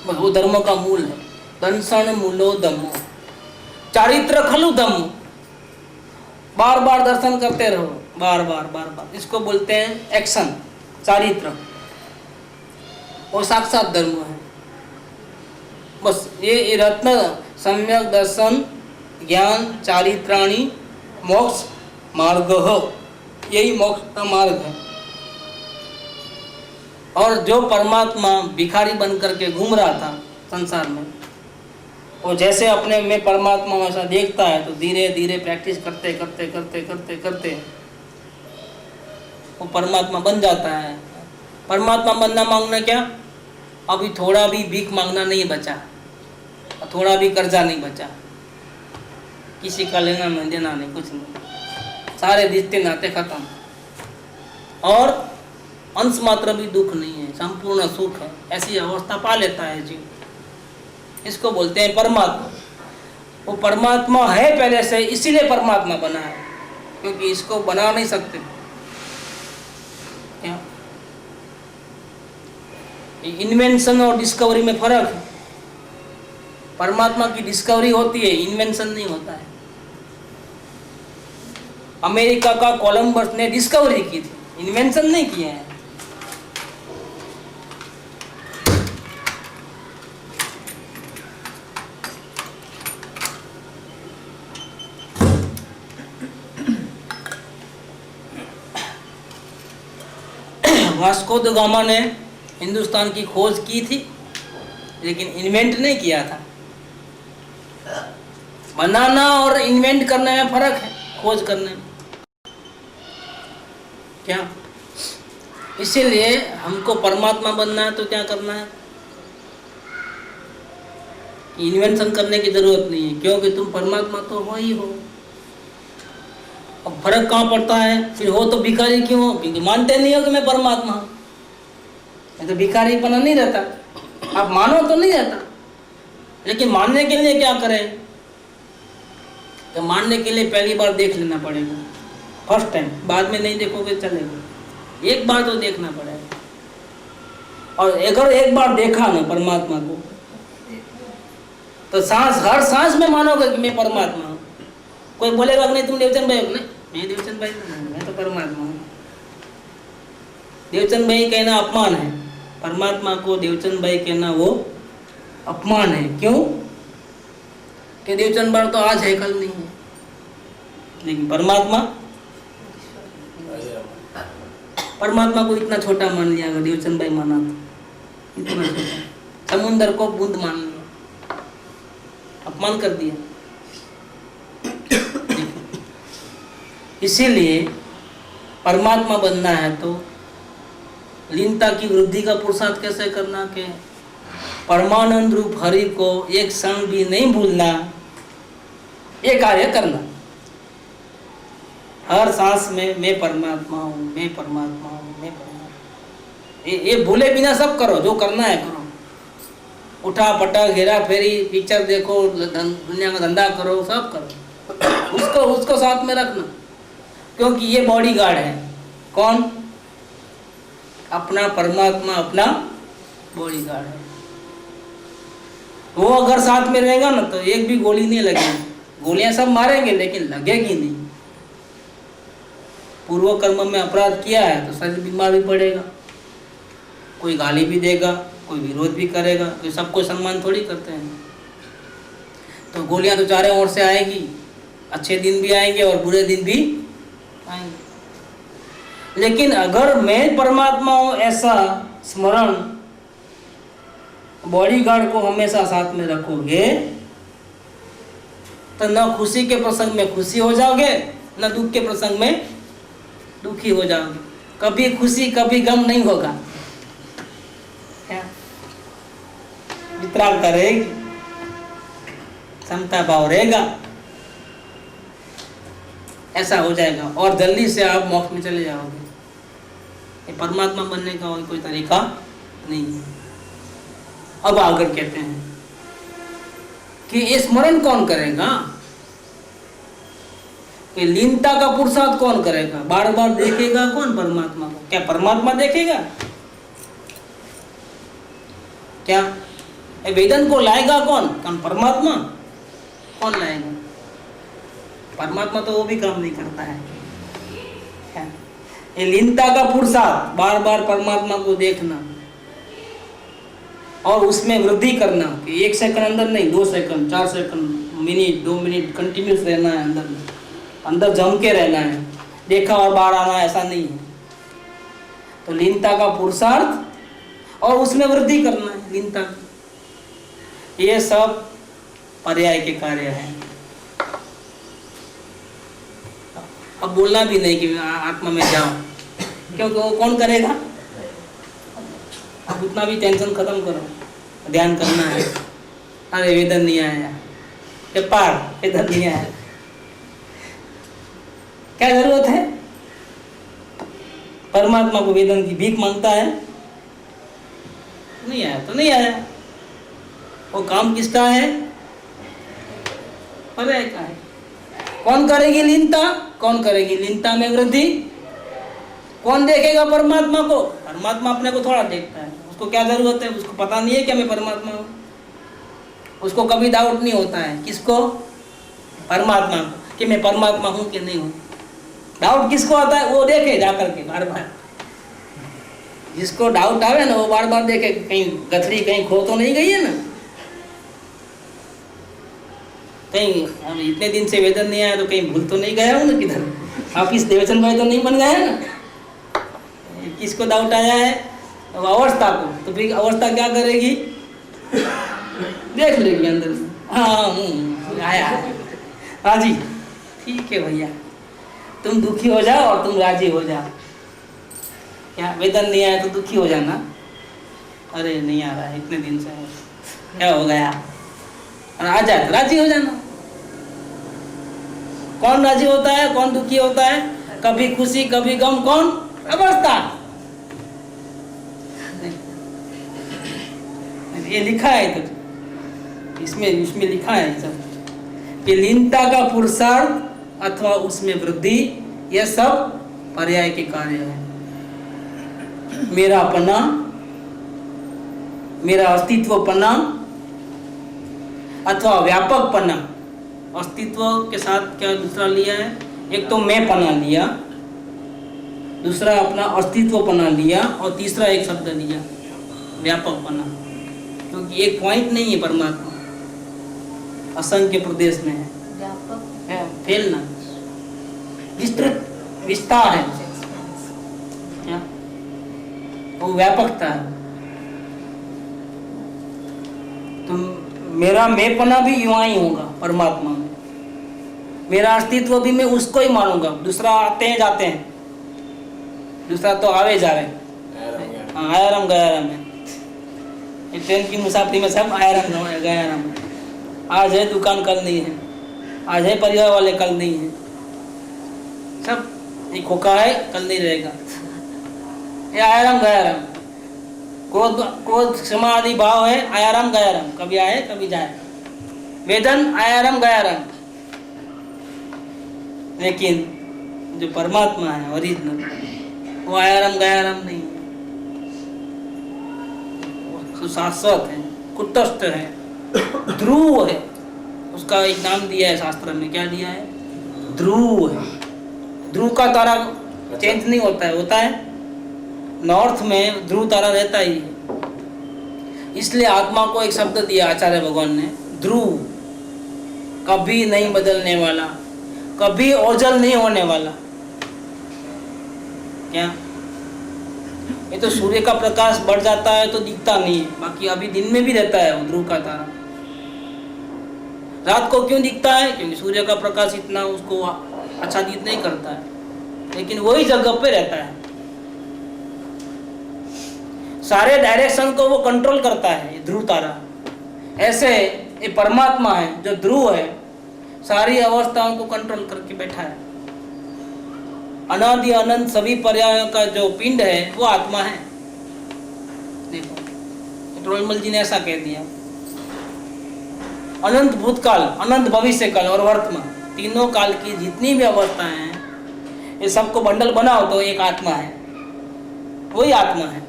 बस वो धर्म का मूल है। दंसन मूलो धम्मो, चारित्र खलु धम्मो। बार बार दर्शन करते रहो, बार बार बार बार। इसको बोलते हैं एक्शन, चारित्र। वो साक्षात धर्म है। बस ये रत्न सम्यक दर्शन ज्ञान चारित्राणी मोक्ष मार्ग हो, यही मोक्ष का मार्ग है। और जो परमात्मा भिखारी बन करके घूम रहा था संसार में, वो जैसे अपने में परमात्मा वैसा देखता है तो धीरे धीरे प्रैक्टिस करते करते करते करते करते वो परमात्मा बन जाता है। परमात्मा बनना मांगना क्या, अभी थोड़ा भी भीख मांगना नहीं बचा, थोड़ा भी कर्जा नहीं बचा, किसी का लेना नहीं देना नहीं, कुछ नहीं, सारे रिश्ते नाते खत्म, और अंश मात्र भी दुख नहीं है, संपूर्ण सुख है। ऐसी अवस्था पा लेता है जीव, इसको बोलते हैं परमात्मा। वो परमात्मा है पहले से, इसीलिए परमात्मा बना है, क्योंकि इसको बना नहीं सकते। क्या इन्वेंशन और डिस्कवरी में फर्क है। परमात्मा की डिस्कवरी होती है, इन्वेंशन नहीं होता है। अमेरिका का कोलंबस ने डिस्कवरी की थी, इन्वेंशन नहीं किया है। वास्को द गामा ने हिंदुस्तान की खोज की थी, लेकिन इन्वेंट नहीं किया था। बनाना और इन्वेंट करने में फर्क है, खोज करने में। क्या इसीलिए हमको परमात्मा बनना है तो क्या करना है, इन्वेंशन करने की जरूरत नहीं है, क्योंकि तुम परमात्मा तो हो ही हो। अब फर्क कहाँ पड़ता है, फिर हो तो भिखारी क्यों हो, क्योंकि मानते नहीं हो कि मैं परमात्मा हूँ। ये तो भिखारी पना नहीं रहता, आप मानो तो नहीं रहता। लेकिन मानने के लिए क्या करें, तो मानने के लिए पहली बार देख लेना पड़ेगा, फर्स्ट टाइम। बाद में नहीं देखोगे चलेगा, एक बार तो देखना पड़ेगा। और अगर एक बार देखा ना परमात्मा को, तो सांस हर सांस में मानोगे कि मैं परमात्मा हूँ। कोई बोलेगा नहीं तुम देवचंद भाई हो, नहीं मैं देवचंद भाई नहीं, मैं तो परमात्मा हूँ। देवचंद भाई कहना अपमान है, परमात्मा को देवचंद भाई कहना वो अपमान है। क्यों कि देवचंद भाई तो आज है कल नहीं है, लेकिन परमात्मा को इतना छोटा मान लिया। अगर देवचंद भाई माना तो इतना छोटा, समुंदर को बूंद मान लिया, अपमान कर दिया। इसीलिए परमात्मा बनना है तो लीनता की वृद्धि का पुरुषार्थ कैसे करना, के परमानंद रूप हरि को एक क्षण भी नहीं भूलना, ये कार्य करना। हर सांस में मैं परमात्मा हूँ, मैं परमात्मा हूँ, मैं परमात्मा। ये भूले बिना सब करो, जो करना है करो। उठा पटा घेरा फेरी, पिक्चर देखो, दुनिया का धंधा करो, सब करो, उसको साथ में रखना, क्योंकि ये बॉडी गार्ड है। कौन? अपना परमात्मा अपना बॉडी गार्ड है। वो अगर साथ में रहेगा ना तो एक भी गोली नहीं लगेगी, गोलियां सब मारेंगे लेकिन लगेगी नहीं। पूर्व कर्म में अपराध किया है तो शरीर बीमार भी पड़ेगा, कोई गाली भी देगा, कोई विरोध भी करेगा, तो सबको सम्मान थोड़ी करते हैं। तो गोलियां तो चारों ओर से आएगी, अच्छे दिन भी आएंगे और बुरे दिन भी आएंगे। लेकिन अगर मैं परमात्मा हूं ऐसा स्मरण बॉडीगार्ड को हमेशा साथ में रखोगे तो न खुशी के प्रसंग में खुशी हो जाओगे, न दुख के प्रसंग में दुखी हो जाओगे। कभी खुशी कभी गम नहीं होगा, वितरागता रहेगी, समता भाव रहेगा, ऐसा हो जाएगा और जल्दी से आप मोक्ष में चले जाओगे। ये परमात्मा बनने का कोई तरीका नहीं है। अब आगे कहते हैं कि ये स्मरण कौन करेगा, कि लीनता का पुरुषार्थ कौन करेगा, बार बार देखेगा कौन परमात्मा को? क्या परमात्मा देखेगा? क्या वेदन को लाएगा कौन? परमात्मा। कौन लाएगा? परमात्मा तो वो भी काम नहीं करता है। ये लीनता का पुरुषार्थ, बार बार परमात्मा को देखना और उसमें वृद्धि करना, कि 1 सेकंड अंदर नहीं, 2 second, 4 second, minute, 2 minute continuous रहना है, अंदर जम के रहना है, देखा और बाहर आना ऐसा नहीं है। तो लीनता का पुरुषार्थ और उसमें वृद्धि करना है लीनता की। ये सब पर्याय के कार्य हैं। अब बोलना भी नहीं कि आत्मा में जाओ, क्योंकि वो कौन करेगा। अब उतना भी टेंशन खत्म करो, ध्यान करना है। अरे वेदन नहीं आया, ये पार वेदन नहीं आया, क्या जरूरत है। परमात्मा को वेदन की भीख मांगता है, नहीं आया तो नहीं आया। वो काम किसका है, पर्याय का है। कौन करेगी लीनता, कौन करेगी लीनता में वृद्धि, कौन देखेगा परमात्मा को। परमात्मा अपने को थोड़ा देखता है, उसको क्या जरूरत है, उसको पता नहीं है कि मैं परमात्मा हूँ। उसको कभी डाउट नहीं होता है, किसको, परमात्मा को, कि मैं परमात्मा हूँ कि नहीं हूँ। डाउट किसको आता है, वो देखे जाकर के बार बार। जिसको डाउट आवे ना वो बार बार देखे कहीं गथरी कहीं खो तो नहीं गई है ना, कहीं हम इतने दिन से वेदन नहीं आया तो कहीं भूल तो नहीं गया हूँ ना, किधर ऑफिस देवचंद भाई तो नहीं बन गया है ना। किसको डाउट आया है, अवस्था को, तो फिर अवस्था क्या करेगी, देख लेगी अंदर से, हाँ आया राजी, ठीक है भैया, तुम दुखी हो जाओ और तुम राजी हो जाओ। क्या वेदन नहीं आया तो दुखी हो जाना, अरे नहीं आ रहा है इतने दिन से, क्या हो गया, और आ जाए तो राजी हो जाना। कौन राजी होता है, कौन दुखी होता है, कभी खुशी कभी गम, कौन, अवस्था। ये लिखा है तो इसमें लिखा है सब कि लीनता का पुरुषार्थ अथवा उसमें वृद्धि, यह सब पर्याय के कार्य है। मेरा अपना, मेरा अस्तित्वपना अथवा व्यापकपना, अस्तित्व के साथ क्या दूसरा लिया है, एक तो मैं पना लिया, दूसरा अपना अस्तित्वपना लिया, और तीसरा एक शब्द लिया व्यापकपना, क्योंकि एक पॉइंट नहीं है परमात्मा, असंख्य प्रदेश में है, फैलना, विस्तृत विस्तार है, क्या वो व्यापकता है। तो मेरा मैंपना भी युवा ही होगा परमात्मा में, मेरा अस्तित्व भी मैं उसको ही मानूंगा। दूसरा आते हैं जाते हैं, दूसरा तो आवे जावे, आयाराम गयाराम है, ट्रेन की मुसाफरी में सब आयाराम गयाराम है। आज है दुकान कल नहीं है, आज है परिवार वाले कल नहीं है, सब एक होका है कल नहीं रहेगा। ये आयाराम गयाराम, क्रोध क्षमा आदि भाव है, आयाराम गयाराम, कभी आए कभी जाए। वेदन आयाराम गयाराम, लेकिन जो परमात्मा है ओरिजिनल, वो आयाराम गयाराम नहीं है, वो शाश्वत है, कुटस्थ है, ध्रुव है। उसका एक नाम दिया है शास्त्र में, क्या दिया है, ध्रुव है। ध्रुव का तारा चेंज नहीं होता है, होता है नॉर्थ में ध्रुव तारा रहता ही है। इसलिए आत्मा को एक शब्द दिया आचार्य भगवान ने, ध्रुव, कभी नहीं बदलने वाला, कभी ओझल नहीं होने वाला। क्या ये तो सूर्य का प्रकाश बढ़ जाता है तो दिखता नहीं है, बाकी अभी दिन में भी रहता है वो ध्रुव का तारा। रात को क्यों दिखता है, क्योंकि सूर्य का प्रकाश इतना उसको आच्छादित नहीं करता है, लेकिन वही जगह पे रहता है। सारे डायरेक्शन को वो कंट्रोल करता है, ये ध्रुव तारा। ऐसे ये परमात्मा है जो ध्रुव है, सारी अवस्थाओं को कंट्रोल करके बैठा है। अनादि अनंत सभी पर्यायों का जो पिंड है वो आत्मा है। देखो रोलमल जी ने ऐसा कह दिया, अनंत भूतकाल, अनंत भविष्य काल और वर्तमान, तीनों काल की जितनी भी अवस्थाएं हैं, ये सबको बंडल बनाओ तो एक आत्मा है, वही आत्मा है।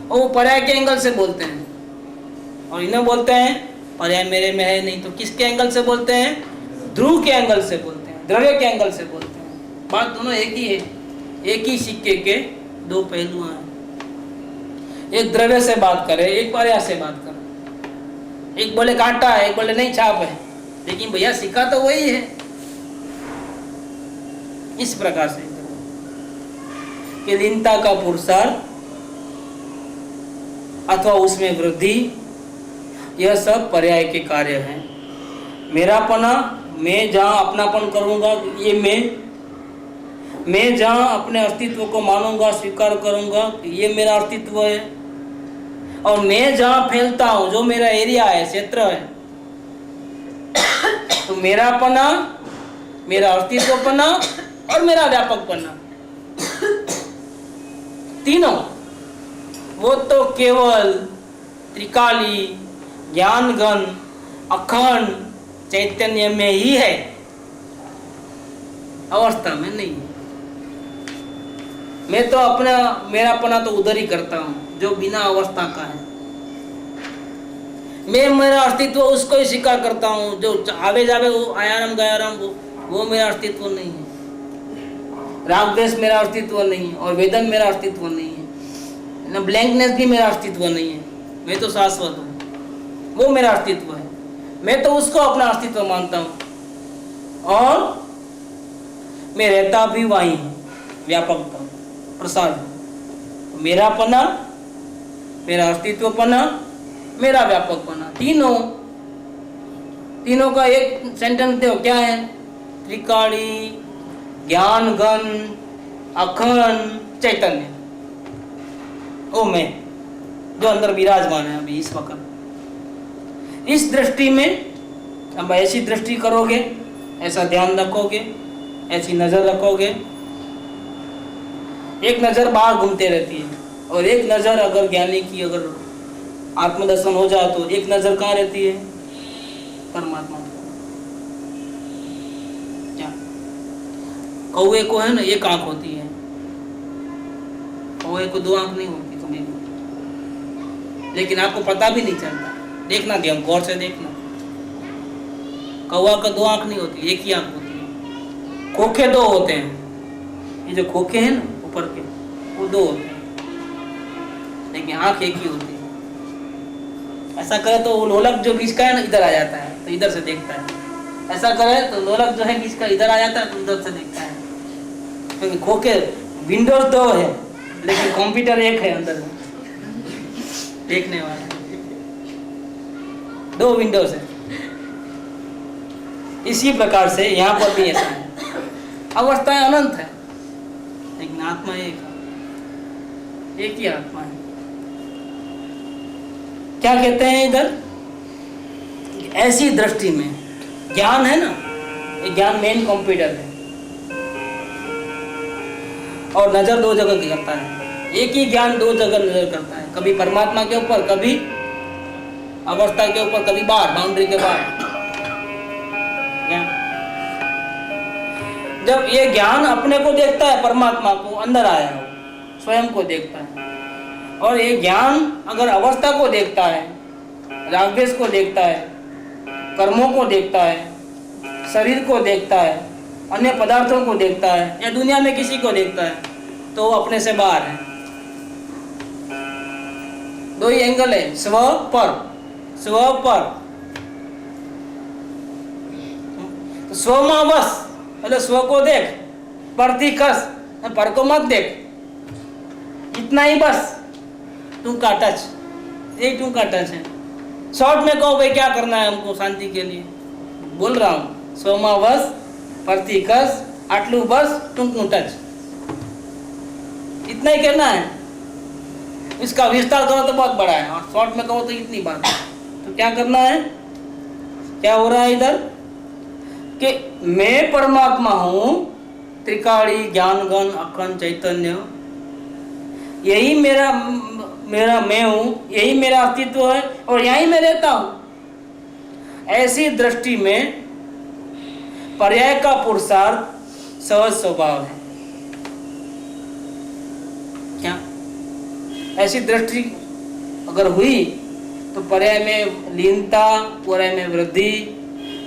वो पर्याय के एंगल से बोलते हैं, और इन्हें बोलते हैं पर्याय मेरे में है नहीं, तो किसके एंगल से बोलते हैं, ध्रुव के एंगल से बोलते हैं, द्रव्य के एंगल से बोलते हैं। बात दोनों एक ही है, एक ही सिक्के के दो पहलू हैं। एक द्रव्य से बात करे, एक पर्याय से बात करे। एक बोले कांटा है, एक बोले नहीं छाप है, लेकिन भैया सिक्का तो वही है। इस प्रकार से कि लीनता का पुरुषार्थ अथवा उसमें वृद्धि, यह सब पर्याय के कार्य हैं। मेरापना, मैं जहाँ अपनापन करूँगा ये मैं जहाँ अपने अस्तित्व को मानूंगा, स्वीकार करूँगा ये मेरा अस्तित्व है, और मैं जहाँ फैलता हूँ, जो मेरा एरिया है, क्षेत्र है, तो मेरापना, मेरा अस्तित्वपना और मेरा व्यापकपना, तीनों वो तो केवल त्रिकाली ज्ञानगण अखंड चैतन्य में ही है, अवस्था में नहीं है। मैं तो अपना मेरापना तो उधर ही करता हूँ जो बिना अवस्था का है। मैं मेरा अस्तित्व उसको ही स्वीकार करता हूँ जो आवे जावे, वो आयाराम गयाराम, वो मेरा अस्तित्व नहीं है। राग द्वेष मेरा अस्तित्व नहीं है, और वेदन मेरा अस्तित्व नहीं है, न ब्लैंकनेस भी मेरा अस्तित्व नहीं है। मैं तो शाश्वत हूँ, वो मेरा अस्तित्व है। मैं तो उसको अपना अस्तित्व मानता हूँ, और मैं रहता भी वहीं हूँ, व्यापकता, प्रसाद, मेरापना, मेरा अस्तित्वपना, मेरा व्यापकपना, तीनों का एक सेंटेंस दो, क्या है? त्रिकाली ज्ञान घन अखंड चैतन्य, ओ मैं जो अंदर विराजमान है अभी इस वक्त। इस दृष्टि में अब ऐसी दृष्टि करोगे, ऐसा ध्यान रखोगे, ऐसी नजर रखोगे, एक नजर बाहर घूमते रहती है, और एक नजर अगर ज्ञानी की अगर आत्मदर्शन हो जाए तो एक नजर कहाँ रहती है? परमात्मा। क्या कौवे को है ना एक आंख होती है, कौवे को दो आंख नहीं होती कभी भी, लेकिन आपको पता भी नहीं चलता। देखना ध्यान गौर से देखना, कौवा का दो आंख नहीं होती, एक ही आंख होती है। खोखे दो होते हैं, ये जो खोखे हैं ना ऊपर के, वो दो होते हैं, लेकिन आंख एक ही होती है। ऐसा करे तो लोलक जो बीच का है ना इधर आ जाता है, तो इधर से देखता है। ऐसा करे तो लोलक जो है बीच का इधर आ जाता है, तो उधर से देखता है। क्योंकि खोखे विंडोज दो है, लेकिन कंप्यूटर एक है अंदर देखने वाला, दो विंडोज है। इसी प्रकार से यहाँ पर भी ऐसा है, अवस्थाएं अनंत है, लेकिन आत्मा एक ही आत्मा है। क्या कहते हैं इधर? ऐसी दृष्टि में ज्ञान है ना, ये ज्ञान मेन कंप्यूटर है, और नजर दो जगह करता है। एक ही ज्ञान दो जगह नजर करता है, कभी परमात्मा के ऊपर, कभी अवस्था के ऊपर, कभी बाहर, बाउंड्री के बाहर। जब ये ज्ञान अपने को देखता है, परमात्मा को, अंदर आया हो, स्वयं को देखता है, और ये ज्ञान अगर अवस्था को देखता है, रागद्वेष को देखता है, कर्मों को देखता है, शरीर को देखता है, अन्य पदार्थों को देखता है, या दुनिया में किसी को देखता है, तो वो अपने से बाहर है। दो ही एंगल है, स्व पर, स्व पर। तो स्व में बस, मतलब स्व को देख, पर थी कस, पर को मत देख, इतना ही बस। टू का टच, एक टू का टच है। शॉर्ट में कहो भाई क्या करना है हमको शांति के लिए, बोल रहा हूँ, सोमा बस, परती कस, आटलू बस, टू टच, इतना ही कहना है। इसका विस्तार करो तो बहुत बड़ा है, और शॉर्ट में कहो तो इतनी बात है। तो क्या करना है? क्या हो रहा है इधर कि मैं परमात्मा हूँ, त्रिकाली ज्ञानगण अखंड चैतन्य, यही मेरा मैं हूँ, यही मेरा अस्तित्व है, और यहीं मैं रहता हूँ। ऐसी दृष्टि में पर्याय का पुरुषार्थ सहज स्वभाव है। क्या ऐसी दृष्टि अगर हुई तो पर्याय में लीनता, पर्याय में वृद्धि,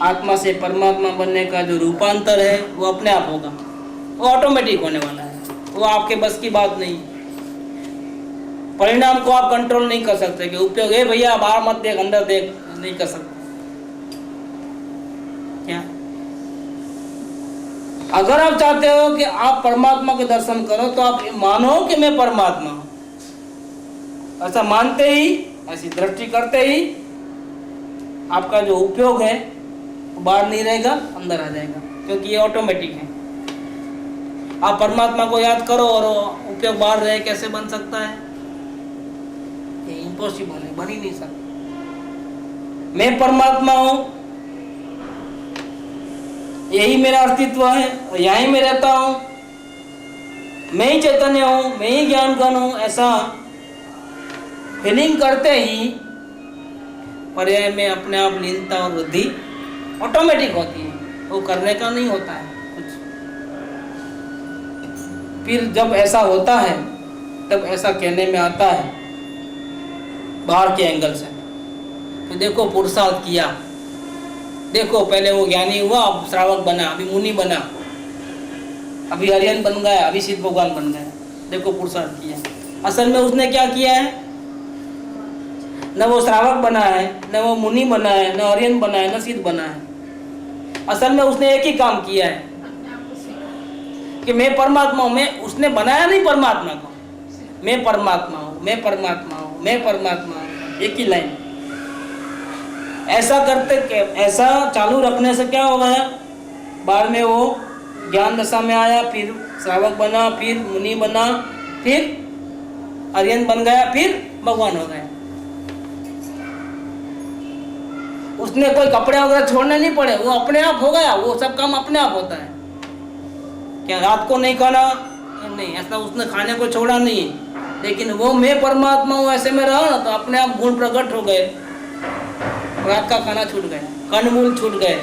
आत्मा से परमात्मा बनने का जो रूपांतर है वो अपने आप होगा, वो ऑटोमेटिक होने वाला है, वो आपके बस की बात नहीं। परिणाम को आप कंट्रोल नहीं कर सकते कि उपयोग है भैया बाहर मत देख अंदर देख, नहीं कर सकते। क्या अगर आप चाहते हो कि आप परमात्मा के दर्शन करो तो आप मानो कि मैं परमात्मा हूं, ऐसा मानते ही, ऐसी दृष्टि करते ही आपका जो उपयोग है वो बाहर नहीं रहेगा, अंदर आ जाएगा, क्योंकि ये ऑटोमेटिक है। आप परमात्मा को याद करो और उपयोग बाहर रहे, कैसे बन सकता है? ये इम्पॉसिबल है, बन ही नहीं सकता। मैं परमात्मा हूं, यही मेरा अस्तित्व है और यहीं मैं रहता हूं, मैं ही चैतन्य हूं, मैं ही ज्ञान घन हूं, ऐसा फीलिंग करते ही पर्याय में अपने आप लीनता और वृद्धि ऑटोमेटिक होती है, वो करने का नहीं होता है कुछ। फिर जब ऐसा होता है तब ऐसा कहने में आता है बाहर के एंगल से, तो देखो पुरुषार्थ किया, देखो पहले वो ज्ञानी हुआ, अब श्रावक बना, अभी मुनि बना, अभी आर्यन बन गया, अभी सिद्ध भगवान बन गया, देखो पुरुषार्थ किया। असल में उसने क्या किया है? न वो श्रावक बना है, न वो मुनि बना है, न आर्यन बना है, न सिद्ध बना है। असल में उसने एक ही काम किया है कि मैं परमात्मा हूं। मैं, उसने बनाया नहीं परमात्मा को, मैं परमात्मा हूं, मैं परमात्मा हूं, मैं परमात्मा हूं, एक ही लाइन। ऐसा करते, ऐसा चालू रखने से क्या हो गया? बाद में वो ज्ञान दशा में आया, फिर श्रावक बना, फिर मुनि बना, फिर आर्यन बन गया, फिर भगवान हो गया। उसने कोई कपड़े वगैरह छोड़ने नहीं पड़े, वो अपने आप हो गया, वो सब काम अपने आप होता है। क्या रात को नहीं खाना? नहीं, ऐसा उसने खाने को छोड़ा नहीं है, लेकिन वो मैं परमात्मा हूँ ऐसे में रहा ना, तो अपने आप गुण प्रकट हो गए, रात का खाना छूट गया, कंदमूल छूट गए,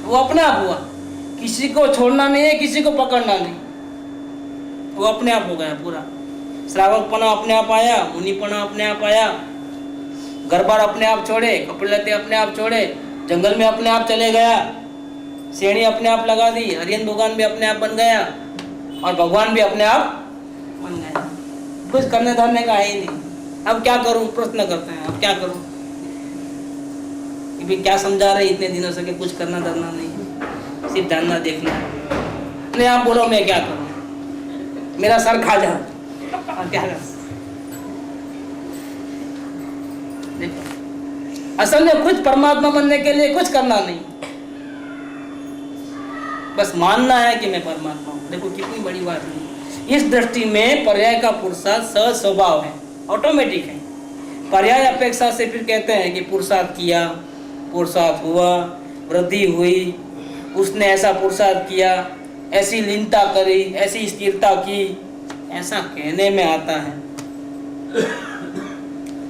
वो अपने आप हुआ। किसी को छोड़ना नहीं है, किसी को पकड़ना नहीं, वो अपने आप हो गया पूरा। श्रावकपना अपने आप आया, मुनिपना अपने आप आया, घर बार अपने आप छोड़े, कपड़े लते अपने आप छोड़े, जंगल में अपने आप चले गया, श्रेणी अपने आप लगा दी, हरियन भगवान भी अपने आप बन गया और भगवान भी अपने आप बन गया। कुछ करने धरने का है ही नहीं। अब क्या करूं? प्रश्न करते हैं, अब क्या करूं? कि क्या समझा रहे इतने दिनों से कि कुछ करना धरना नहीं, सिर्फ जानना देखना। नहीं, आप बोलो मैं क्या करूं, मेरा सर खा जा, क्या कर? देखो, असल में कुछ परमात्मा बनने के लिए कुछ करना नहीं, बस मानना है कि मैं परमात्मा हूं। देखो कितनी बड़ी बात है। इस दृष्टि में पर्याय का पुरुषार्थ सहज स्वभाव है, ऑटोमेटिक है। पर्याय अपेक्षा से फिर कहते हैं कि पुरुषार्थ किया, पुरुषार्थ हुआ, वृद्धि हुई, उसने ऐसा पुरुषार्थ किया, ऐसी लीनता करी, ऐसी स्थिरता की, ऐसा कहने में आता है।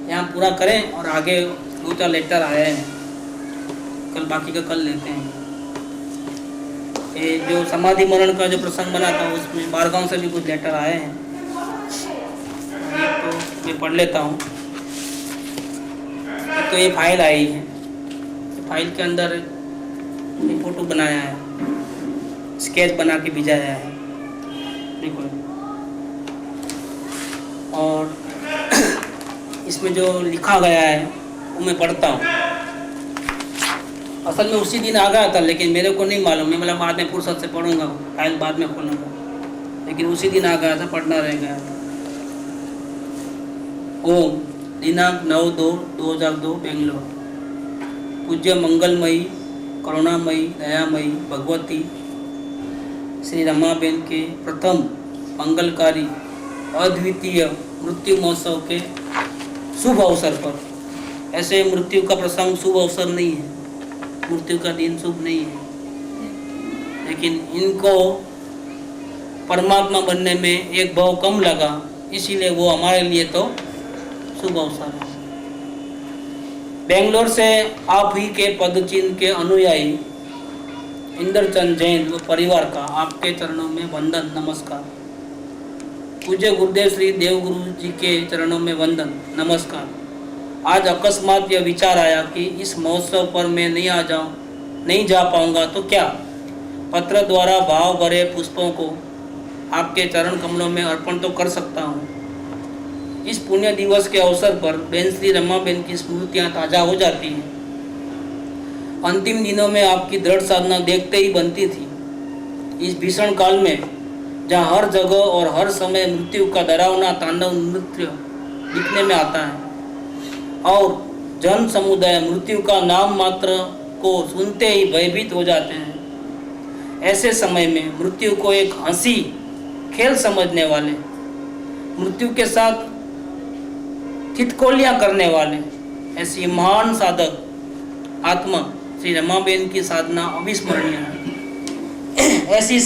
यहाँ पूरा करें और आगे 2-4 लेटर आए हैं, कल बाकी का कल लेते हैं। ये जो समाधि मरण का जो प्रसंग बना था उसमें बारगांव से भी कुछ लेटर आए हैं, तो मैं पढ़ लेता हूँ। तो ये फाइल आई है, फाइल के अंदर एक फोटो बनाया है, स्केच बना के भिजाया है, देखो। और इसमें जो लिखा गया है वो मैं पढ़ता हूँ। असल में उसी दिन आ गया था, लेकिन मेरे को नहीं मालूम, मैं बाद में फुर्सत से पढ़ूंगा, फाइल बाद में खोलूंगा, लेकिन उसी दिन आ गया था, पढ़ना रह गया था। ओम, दिनांक 9/2/2002, बेंगलोर। पूज्य मंगलमयी, करुणामयी, दयामयी भगवती श्री रमाबेन के प्रथम मंगलकारी अद्वितीय मृत्यु महोत्सव के शुभ अवसर पर, ऐसे मृत्यु का प्रसंग शुभ अवसर नहीं है, मृत्यु का दिन शुभ नहीं है, लेकिन इनको परमात्मा बनने में एक भाव कम लगा, इसीलिए वो हमारे लिए तो शुभ अवसर है। बेंगलोर से आप ही के पद चिन्ह के अनुयायी इंद्रचंद जैन व परिवार का आपके चरणों में वंदन, नमस्कार। पूज्य गुरुदेव श्री देवगुरु जी के चरणों में वंदन, नमस्कार। आज अकस्मात यह विचार आया कि इस महोत्सव पर मैं नहीं जा पाऊंगा तो क्या पत्र द्वारा भाव भरे पुष्पों को आपके चरण कमलों में अर्पण तो कर सकता हूँ। इस पुण्य दिवस के अवसर पर बेन श्री रमाबेन की स्मृतियाँ ताजा हो जाती हैं। अंतिम दिनों में आपकी दृढ़ साधना देखते ही बनती थी। इस भीषण काल में जहाँ हर जगह और हर समय मृत्यु का डरावना तांडव नृत्य दिखने में आता है और जन समुदाय मृत्यु का नाम मात्र को सुनते ही भयभीत हो जाते हैं। ऐसे समय में मृत्यु को एक हंसी खेल समझने वाले, मृत्यु के साथ ठिठकोलियां करने वाले ऐसी महान साधक आत्मा श्री रमाबेन की साधना अविस्मरणीय है। ऐसी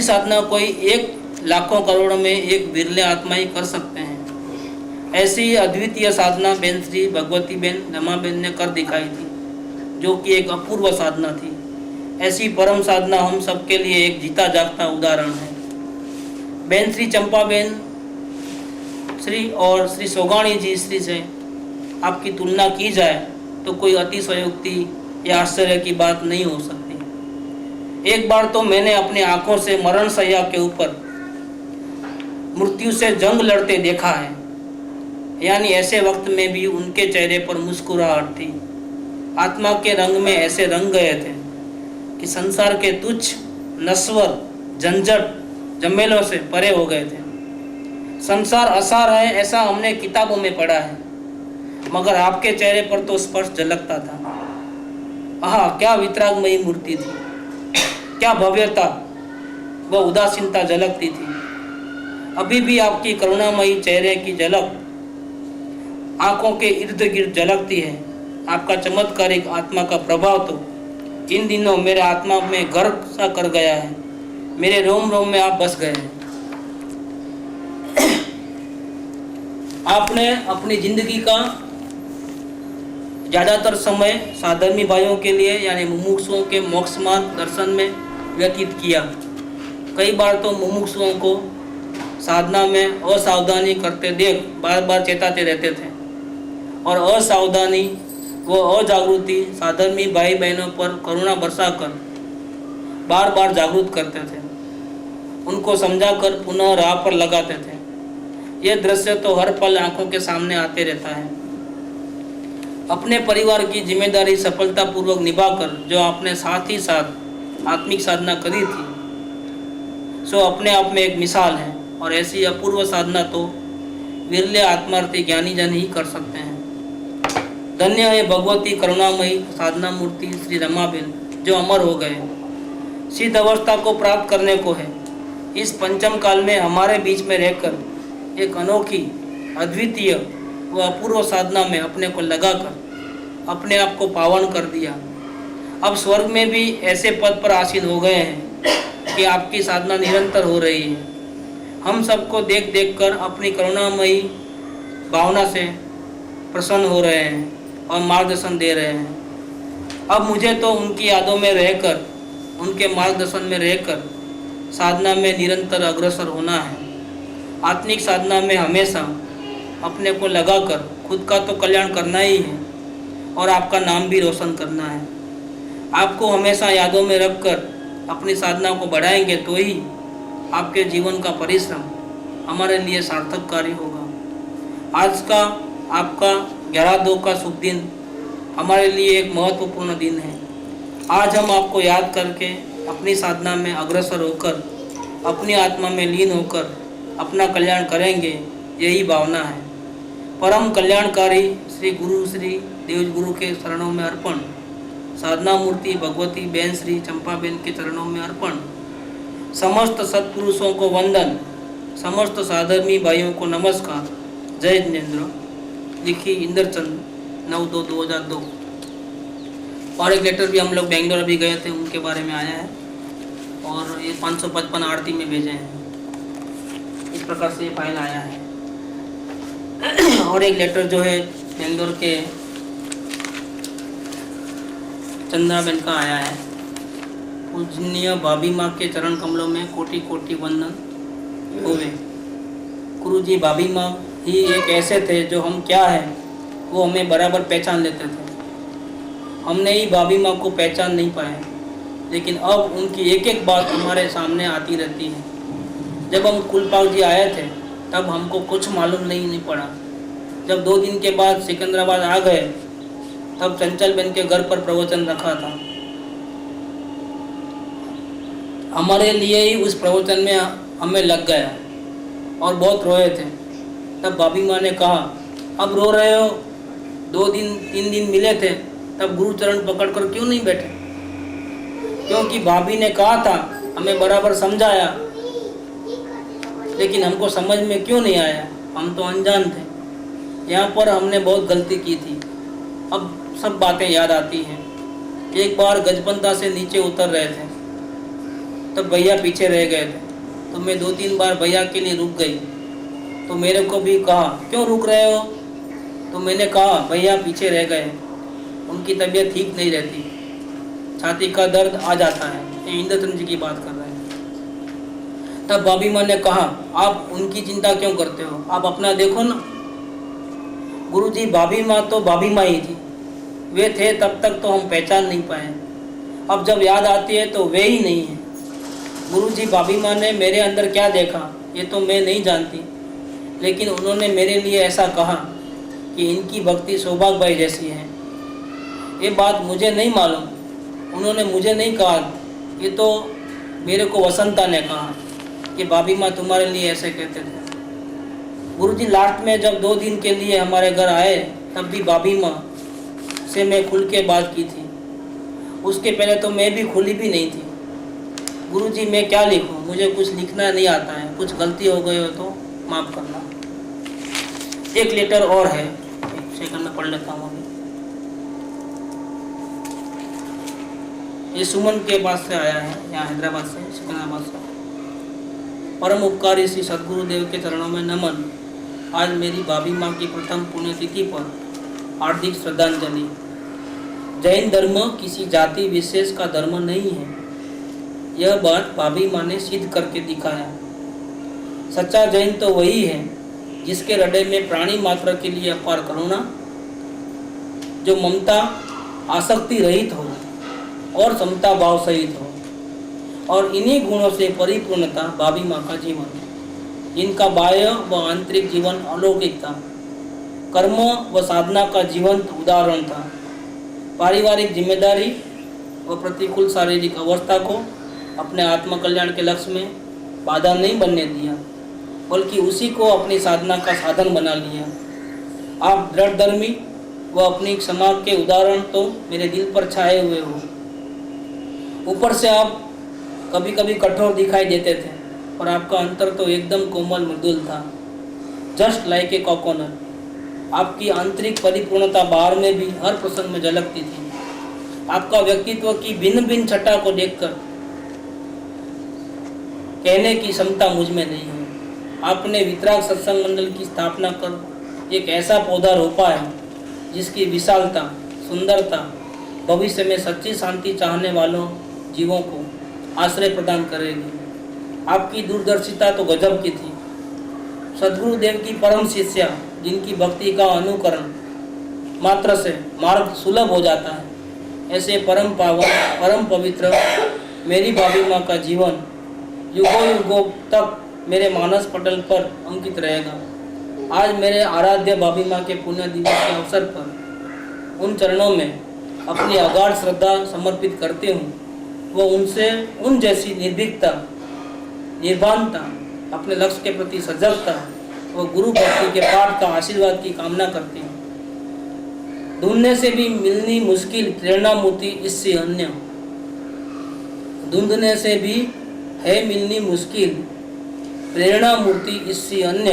साधना कोई 1 लाखों करोड़ में एक बिरले आत्मा ही कर सकते हैं। ऐसी अद्वितीय साधना बेन श्री भगवती बेन रमाबेन ने कर दिखाई थी, जो कि एक अपूर्व साधना थी। ऐसी परम साधना हम सबके लिए एक जीता जागता उदाहरण है। बेन श्री चंपाबेन श्री और श्री सोगाणी जी श्री से आपकी तुलना की जाए तो कोई अतिशयोक्ति या आश्चर्य की बात नहीं हो सकती। एक बार तो मैंने अपनी आंखों से मरण शैया के ऊपर मृत्यु से जंग लड़ते देखा है, यानी ऐसे वक्त में भी उनके चेहरे पर मुस्कुराहट थी। आत्मा के रंग में ऐसे रंग गए थे कि संसार के तुच्छ नश्वर झंझट झमेलों से परे हो गए थे। संसार असार है ऐसा हमने किताबों में पढ़ा है, मगर आपके चेहरे पर तो स्पष्ट झलकता था। आहा, क्या वितरागमयी मूर्ति थी, क्या भव्यता व उदासीनता झलकती थी। अभी भी आपकी करुणामयी चेहरे की झलक आंखों के इर्द गिर्द झलकती है। आपका चमत्कारिक आत्मा का प्रभाव तो इन दिनों मेरे आत्मा में घर सा कर गया है। मेरे रोम रोम में आप बस गए हैं। आपने अपनी जिंदगी का ज़्यादातर समय साधर्मी भाइयों के लिए यानी मुमुक्षुओं के मोक्ष मार्ग दर्शन में व्यतीत किया। कई बार तो मुमुक्षुओं को साधना में असावधानी करते देख बार बार चेताते रहते थे और असावधानी व अजागृति साधर्मी भाई बहनों पर करुणा बरसाकर बार बार जागरूक करते थे, उनको समझाकर पुनः राह पर लगाते थे। यह दृश्य तो हर पल आंखों के सामने आते रहता है। अपने परिवार की जिम्मेदारी सफलतापूर्वक निभाकर जो आपने साथ ही साथ आत्मिक साधना करी थी, सो अपने आप में एक मिसाल है। और ऐसी अपूर्व साधना तो विरले आत्मार्थी ज्ञानी जन ही कर सकते हैं। धन्य है भगवती करुणामयी साधना मूर्ति श्री रमाबेन जो अमर हो गए, सिद्ध अवस्था को प्राप्त करने को है। इस पंचम काल में हमारे बीच में रहकर एक अनोखी अद्वितीय व अपूर्व साधना में अपने को लगाकर अपने आप को पावन कर दिया। अब स्वर्ग में भी ऐसे पद पर आसीन हो गए हैं कि आपकी साधना निरंतर हो रही है। हम सबको देख देख कर अपनी करुणामयी भावना से प्रसन्न हो रहे हैं और मार्गदर्शन दे रहे हैं। अब मुझे तो उनकी यादों में रहकर, उनके मार्गदर्शन में रहकर साधना में निरंतर अग्रसर होना है। आत्मिक साधना में हमेशा अपने को लगाकर खुद का तो कल्याण करना ही है और आपका नाम भी रोशन करना है। आपको हमेशा यादों में रखकर अपनी साधना को बढ़ाएंगे तो ही आपके जीवन का परिश्रम हमारे लिए सार्थक कार्य होगा। आज का आपका 11/2 का शुभ दिन हमारे लिए एक महत्वपूर्ण दिन है। आज हम आपको याद करके अपनी साधना में अग्रसर होकर अपनी आत्मा में लीन होकर अपना कल्याण करेंगे, यही भावना है। परम कल्याणकारी श्री गुरु श्री देव गुरु के चरणों में अर्पण, साधना मूर्ति भगवती बेन श्री चंपाबेन के चरणों में अर्पण, समस्त सत्पुरुषों को वंदन, समस्त साधर्मी भाइयों को नमस्कार। जय जिनेन्द्र। लिखी इंद्रचंद 9/2/2002। और एक लेटर भी हम लोग बेंगलोर अभी गए थे, उनके बारे में आया है और ये 555 आरती में भेजे हैं। इस प्रकार से ये फाइल आया है। और एक लेटर जो है बेंगलोर के चंद्राबेन का आया है। पूजनीय भाभी माँ के चरण कमलों में कोटि कोटि वंदन होवे। गुरु जी भाभी माँ ही एक ऐसे थे जो हम क्या है वो हमें बराबर पहचान लेते थे। हमने ही भाभी माँ को पहचान नहीं पाए, लेकिन अब उनकी एक एक बात हमारे सामने आती रहती है। जब हम कुलपाल जी आए थे तब हमको कुछ मालूम नहीं पड़ा। जब 2 दिन के बाद सिकंदराबाद आ गए तब चंचल बेन के घर पर प्रवचन रखा था। हमारे लिए ही उस प्रवचन में हमें लग गया। और बहुत रोए थे। तब भाभी माँ ने कहा, अब रो रहे हो, 2 दिन 3 दिन मिले थे, तब गुरु चरण पकड़कर क्यों नहीं बैठे? क्योंकि भाभी ने कहा था, हमें बराबर समझाया, लेकिन हमको समझ में क्यों नहीं आया, हम तो अनजान थे। यहाँ पर हमने बहुत गलती की थी। अब सब बातें याद आती हैं। एक बार गजपंता से नीचे उतर रहे थे, तब भैया पीछे रह गए थे, तो मैं 2-3 बार भैया के लिए रुक गई। तो मेरे को भी कहा, क्यों रुक रहे हो? तो मैंने कहा, भैया पीछे रह गए, उनकी तबीयत ठीक नहीं रहती, छाती का दर्द आ जाता है। ये इंद्रचंद जी की बात कर रहे हैं। तब भाभी माँ ने कहा, आप उनकी चिंता क्यों करते हो, आप अपना देखो ना। गुरुजी, भाभी माँ तो भाभी माँ ही थी, वे थे तब तक तो हम पहचान नहीं पाए, अब जब याद आती है तो वे ही नहीं है। गुरुजी, भाभी माँ ने मेरे अंदर क्या देखा ये तो मैं नहीं जानती, लेकिन उन्होंने मेरे लिए ऐसा कहा कि इनकी भक्ति सौभाग्य भाई जैसी है। ये बात मुझे नहीं मालूम, उन्होंने मुझे नहीं कहा, ये तो मेरे को वसंता ने कहा कि भाभी माँ तुम्हारे लिए ऐसे कहते थे। गुरुजी, लास्ट में जब 2 दिन के लिए हमारे घर आए, तब भी भाभी माँ से मैं खुल के बात की थी। उसके पहले तो मैं भी खुली भी नहीं थी। गुरुजी, मैं क्या लिखूं, मुझे कुछ लिखना नहीं आता है, कुछ गलती हो गई हो तो माफ़ करना। एक लेटर और है, 1 सेकंड में पढ़ लेता हूँ। अभी ये सुमन के पास से आया है, यहाँ हैदराबाद से, सिकंदराबाद से। परम उपकारी श्री सद्गुरुदेव के चरणों में नमन। आज मेरी भाभी माँ की प्रथम पुण्यतिथि पर हार्दिक श्रद्धांजलि। जैन धर्म किसी जाति विशेष का धर्म नहीं है, यह बात भाभी माँ ने सिद्ध करके दिखाया। सच्चा जैन तो वही है जिसके हृदय में प्राणी मात्र के लिए अपार करुणा, जो ममता आसक्ति रहित हो और समता भाव सहित हो, और इन्हीं गुणों से परिपूर्णता भाभी माँ का जीवन, जिनका बाह्य व आंतरिक जीवन अलौकिक था, कर्म व साधना का जीवंत उदाहरण था। पारिवारिक जिम्मेदारी व प्रतिकूल शारीरिक अवस्था को अपने आत्मकल्याण के लक्ष्य में बाधा नहीं बनने दिया, बल्कि उसी को अपनी साधना का साधन बना लिया। आप दृढ़धर्मी व अपनी क्षमा के उदाहरण तो मेरे दिल पर छाए हुए हो। ऊपर से आप कभी कभी कठोर दिखाई देते थे, और आपका अंतर तो एकदम कोमल मृदुल था, जस्ट लाइक ए कोकोनट। आपकी आंतरिक परिपूर्णता बाहर में भी हर प्रसंग में झलकती थी। आपका व्यक्तित्व की भिन्न भिन्न छटा को देखकर कहने की क्षमता मुझ में नहीं है। आपने वितराग सत्संग मंडल की स्थापना कर एक ऐसा पौधा रोपा है जिसकी विशालता, सुंदरता भविष्य में सच्ची शांति चाहने वालों जीवों को आश्रय प्रदान करेगी। आपकी दूरदर्शिता तो गजब की थी। सद्गुरुदेव की परम शिष्या, जिनकी भक्ति का अनुकरण मात्र से मार्ग सुलभ हो जाता है, ऐसे परम पावन, परम पवित्र मेरी भाभी माँ का जीवन युगों युगों तक मेरे मानस पटल पर अंकित रहेगा। आज मेरे आराध्य भाभी माँ के पुण्य दिवस के अवसर पर उन चरणों में अपनी अगाध श्रद्धा समर्पित करते हूँ। वो उनसे उन जैसी निर्भीकता, निर्भानता, अपने लक्ष्य के प्रति सजगता व गुरु भक्ति के पाठ का आशीर्वाद की कामना करते हैं। ढूंढने से भी मिलनी मुश्किल प्रेरणा मूर्ति इससे अन्य, ढूंढने से भी है मिलनी मुश्किल प्रेरणा मूर्ति इससे अन्य,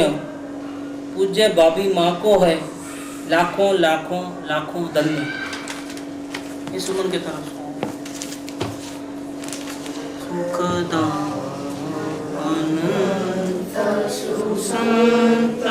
पूज्य भाभी माँ को है लाखों लाखों लाखों धन्य। इस सुमन के तरफ सुखदान अनंत सुसंत